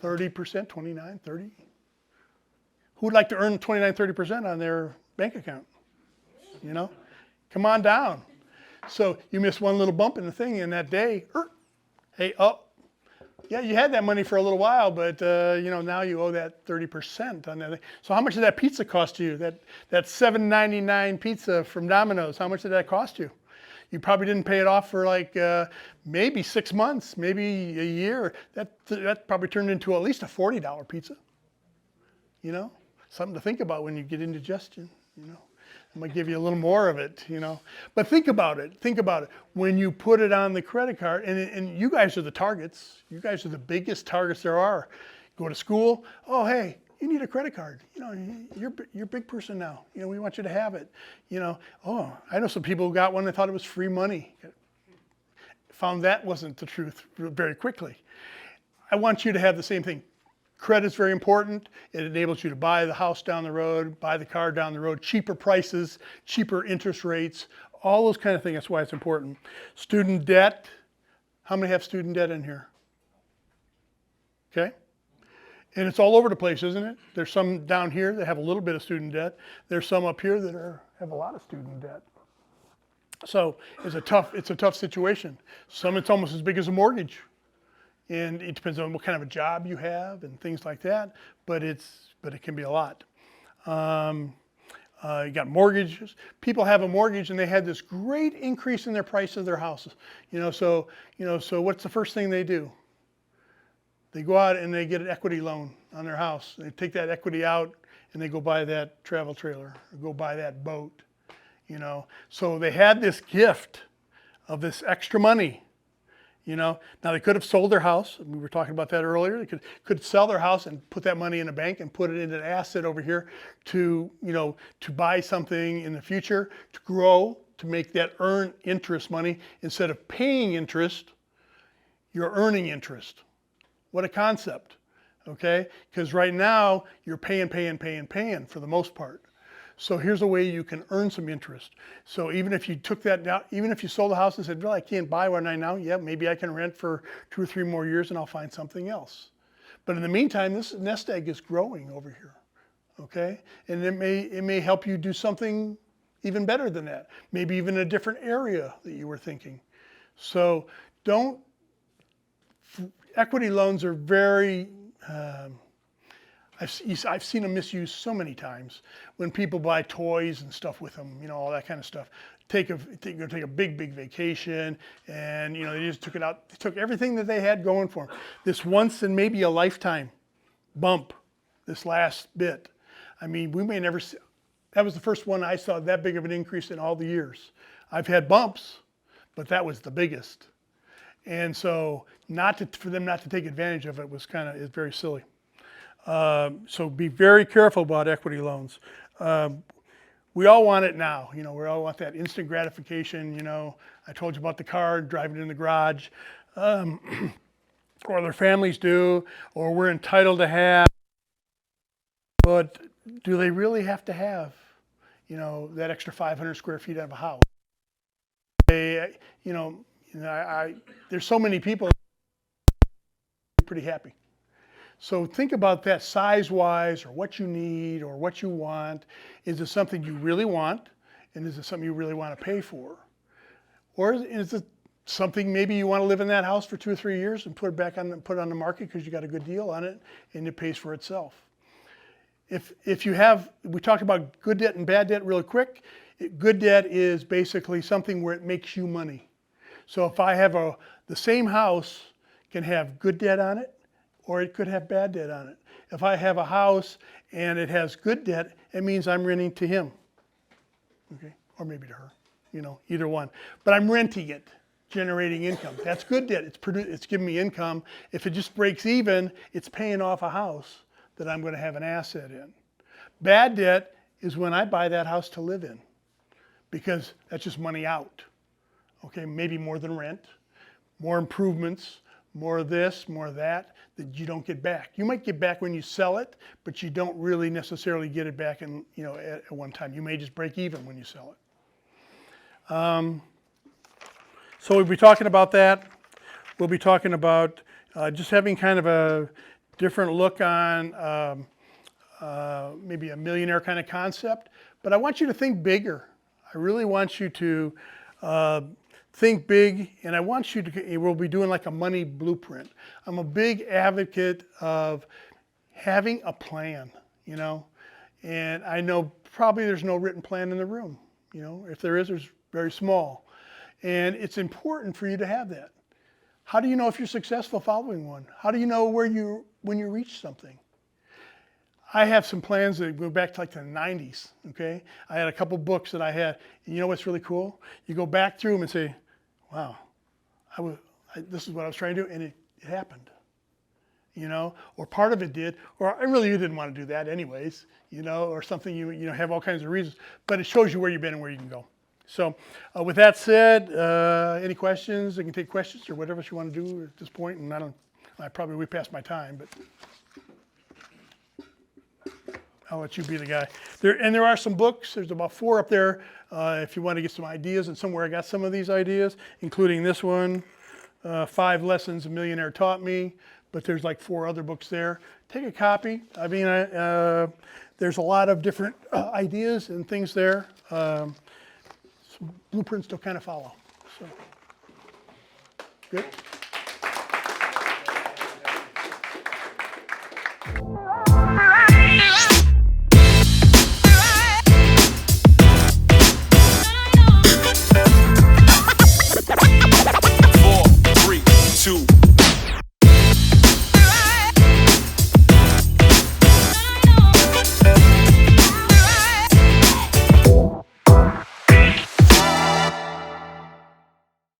30%, 29, 30. Who would like to earn 29, 30% on their bank account? Come on down. So you miss one little bump in the thing in that day. Hey, yeah, you had that money for a little while, but now you owe that 30% on that thing. So how much did that pizza cost you? That $7.99 pizza from Domino's, how much did that cost you? You probably didn't pay it off for like maybe 6 months, maybe a year. That probably turned into at least a $40 pizza. Something to think about when you get indigestion. I'm gonna give you a little more of it, But think about it. Think about it. When you put it on the credit card, and you guys are the targets. You guys are the biggest targets there are. Go to school. Oh, hey, you need a credit card. You're a big person now. We want you to have it. Oh, I know some people who got one and thought it was free money. Found that wasn't the truth very quickly. I want you to have the same thing. Credit's very important. It enables you to buy the house down the road, buy the car down the road, cheaper prices, cheaper interest rates, all those kind of things. That's why it's important. Student debt. How many have student debt in here? Okay. And it's all over the place, isn't it? There's some down here that have a little bit of student debt. There's some up here that have a lot of student debt. So it's a tough situation. Some it's almost as big as a mortgage. And it depends on what kind of a job you have and things like that, but it can be a lot. You got mortgages. People have a mortgage and they had this great increase in their price of their houses. So what's the first thing they do? They go out and they get an equity loan on their house. They take that equity out and they go buy that travel trailer or go buy that boat. So they had this gift of this extra money. Now they could have sold their house. We were talking about that earlier. They could sell their house and put that money in a bank and put it in an asset over here to buy something in the future, to grow, to make that earn interest money. Instead of paying interest, you're earning interest. What a concept, okay? Because right now you're paying for the most part. So here's a way you can earn some interest. So even if you took that down, even if you sold the house and said, well, I can't buy one right now, yeah, maybe I can rent for 2 or 3 more years and I'll find something else. But in the meantime, this nest egg is growing over here, okay? And it may help you do something even better than that. Maybe even a different area that you were thinking. So equity loans are very, I've seen them misused so many times when people buy toys and stuff with them, all that kind of stuff. Take a big vacation and, they just took it out. They took everything that they had going for them. This once in maybe a lifetime bump, this last bit. I mean, we may never see, that was the first one I saw that big of an increase in all the years. I've had bumps, but that was the biggest. And so for them not to take advantage of it is very silly. So be very careful about equity loans. We all want it now. We all want that instant gratification. I told you about the car, driving in the garage, or their families do, or we're entitled to have. But do they really have to have, that extra 500 square feet of a house? There's so many people pretty happy. So think about that size-wise, or what you need, or what you want. Is it something you really want, and is it something you really want to pay for? Or is it something maybe you want to live in that house for 2 or 3 years and put it on the market because you got a good deal on it, and it pays for itself. We talked about good debt and bad debt really quick. Good debt is basically something where it makes you money. So if I have the same house can have good debt on it, or it could have bad debt on it. If I have a house and it has good debt, it means I'm renting to him, okay, or maybe to her, either one. But I'm renting it, generating income. That's good debt. It's giving me income. If it just breaks even, it's paying off a house that I'm going to have an asset in. Bad debt is when I buy that house to live in, because that's just money out. Okay, maybe more than rent, more improvements, more of this, more of that you don't get back. You might get back when you sell it, but you don't really necessarily get it back in, at one time. You may just break even when you sell it. So we'll be talking about that. We'll be talking about just having kind of a different look on maybe a millionaire kind of concept. But I want you to think bigger. I really want you to think big, and I want you to, we'll be doing like a money blueprint. I'm a big advocate of having a plan, and I know probably there's no written plan in the room. If there is, there's very small. And it's important for you to have that. How do you know if you're successful following one? How do you know when you reach something? I have some plans that go back to like the 90s, okay? I had a couple books that I had. And you know what's really cool? You go back through them and say, wow, this is what I was trying to do, and it happened. Or part of it did, or I really didn't want to do that anyways, or something you have all kinds of reasons, but it shows you where you've been and where you can go. So with that said, any questions? I can take questions or whatever you want to do at this point, and I probably way past my time, but I'll let you be the guy. There are some books. There's about 4 up there if you want to get some ideas, and somewhere I got some of these ideas, including this one, 5 Lessons a Millionaire Taught Me, but there's like 4 other books there. Take a copy. I mean, there's a lot of different ideas and things there. Some blueprints to kind of follow. So, good.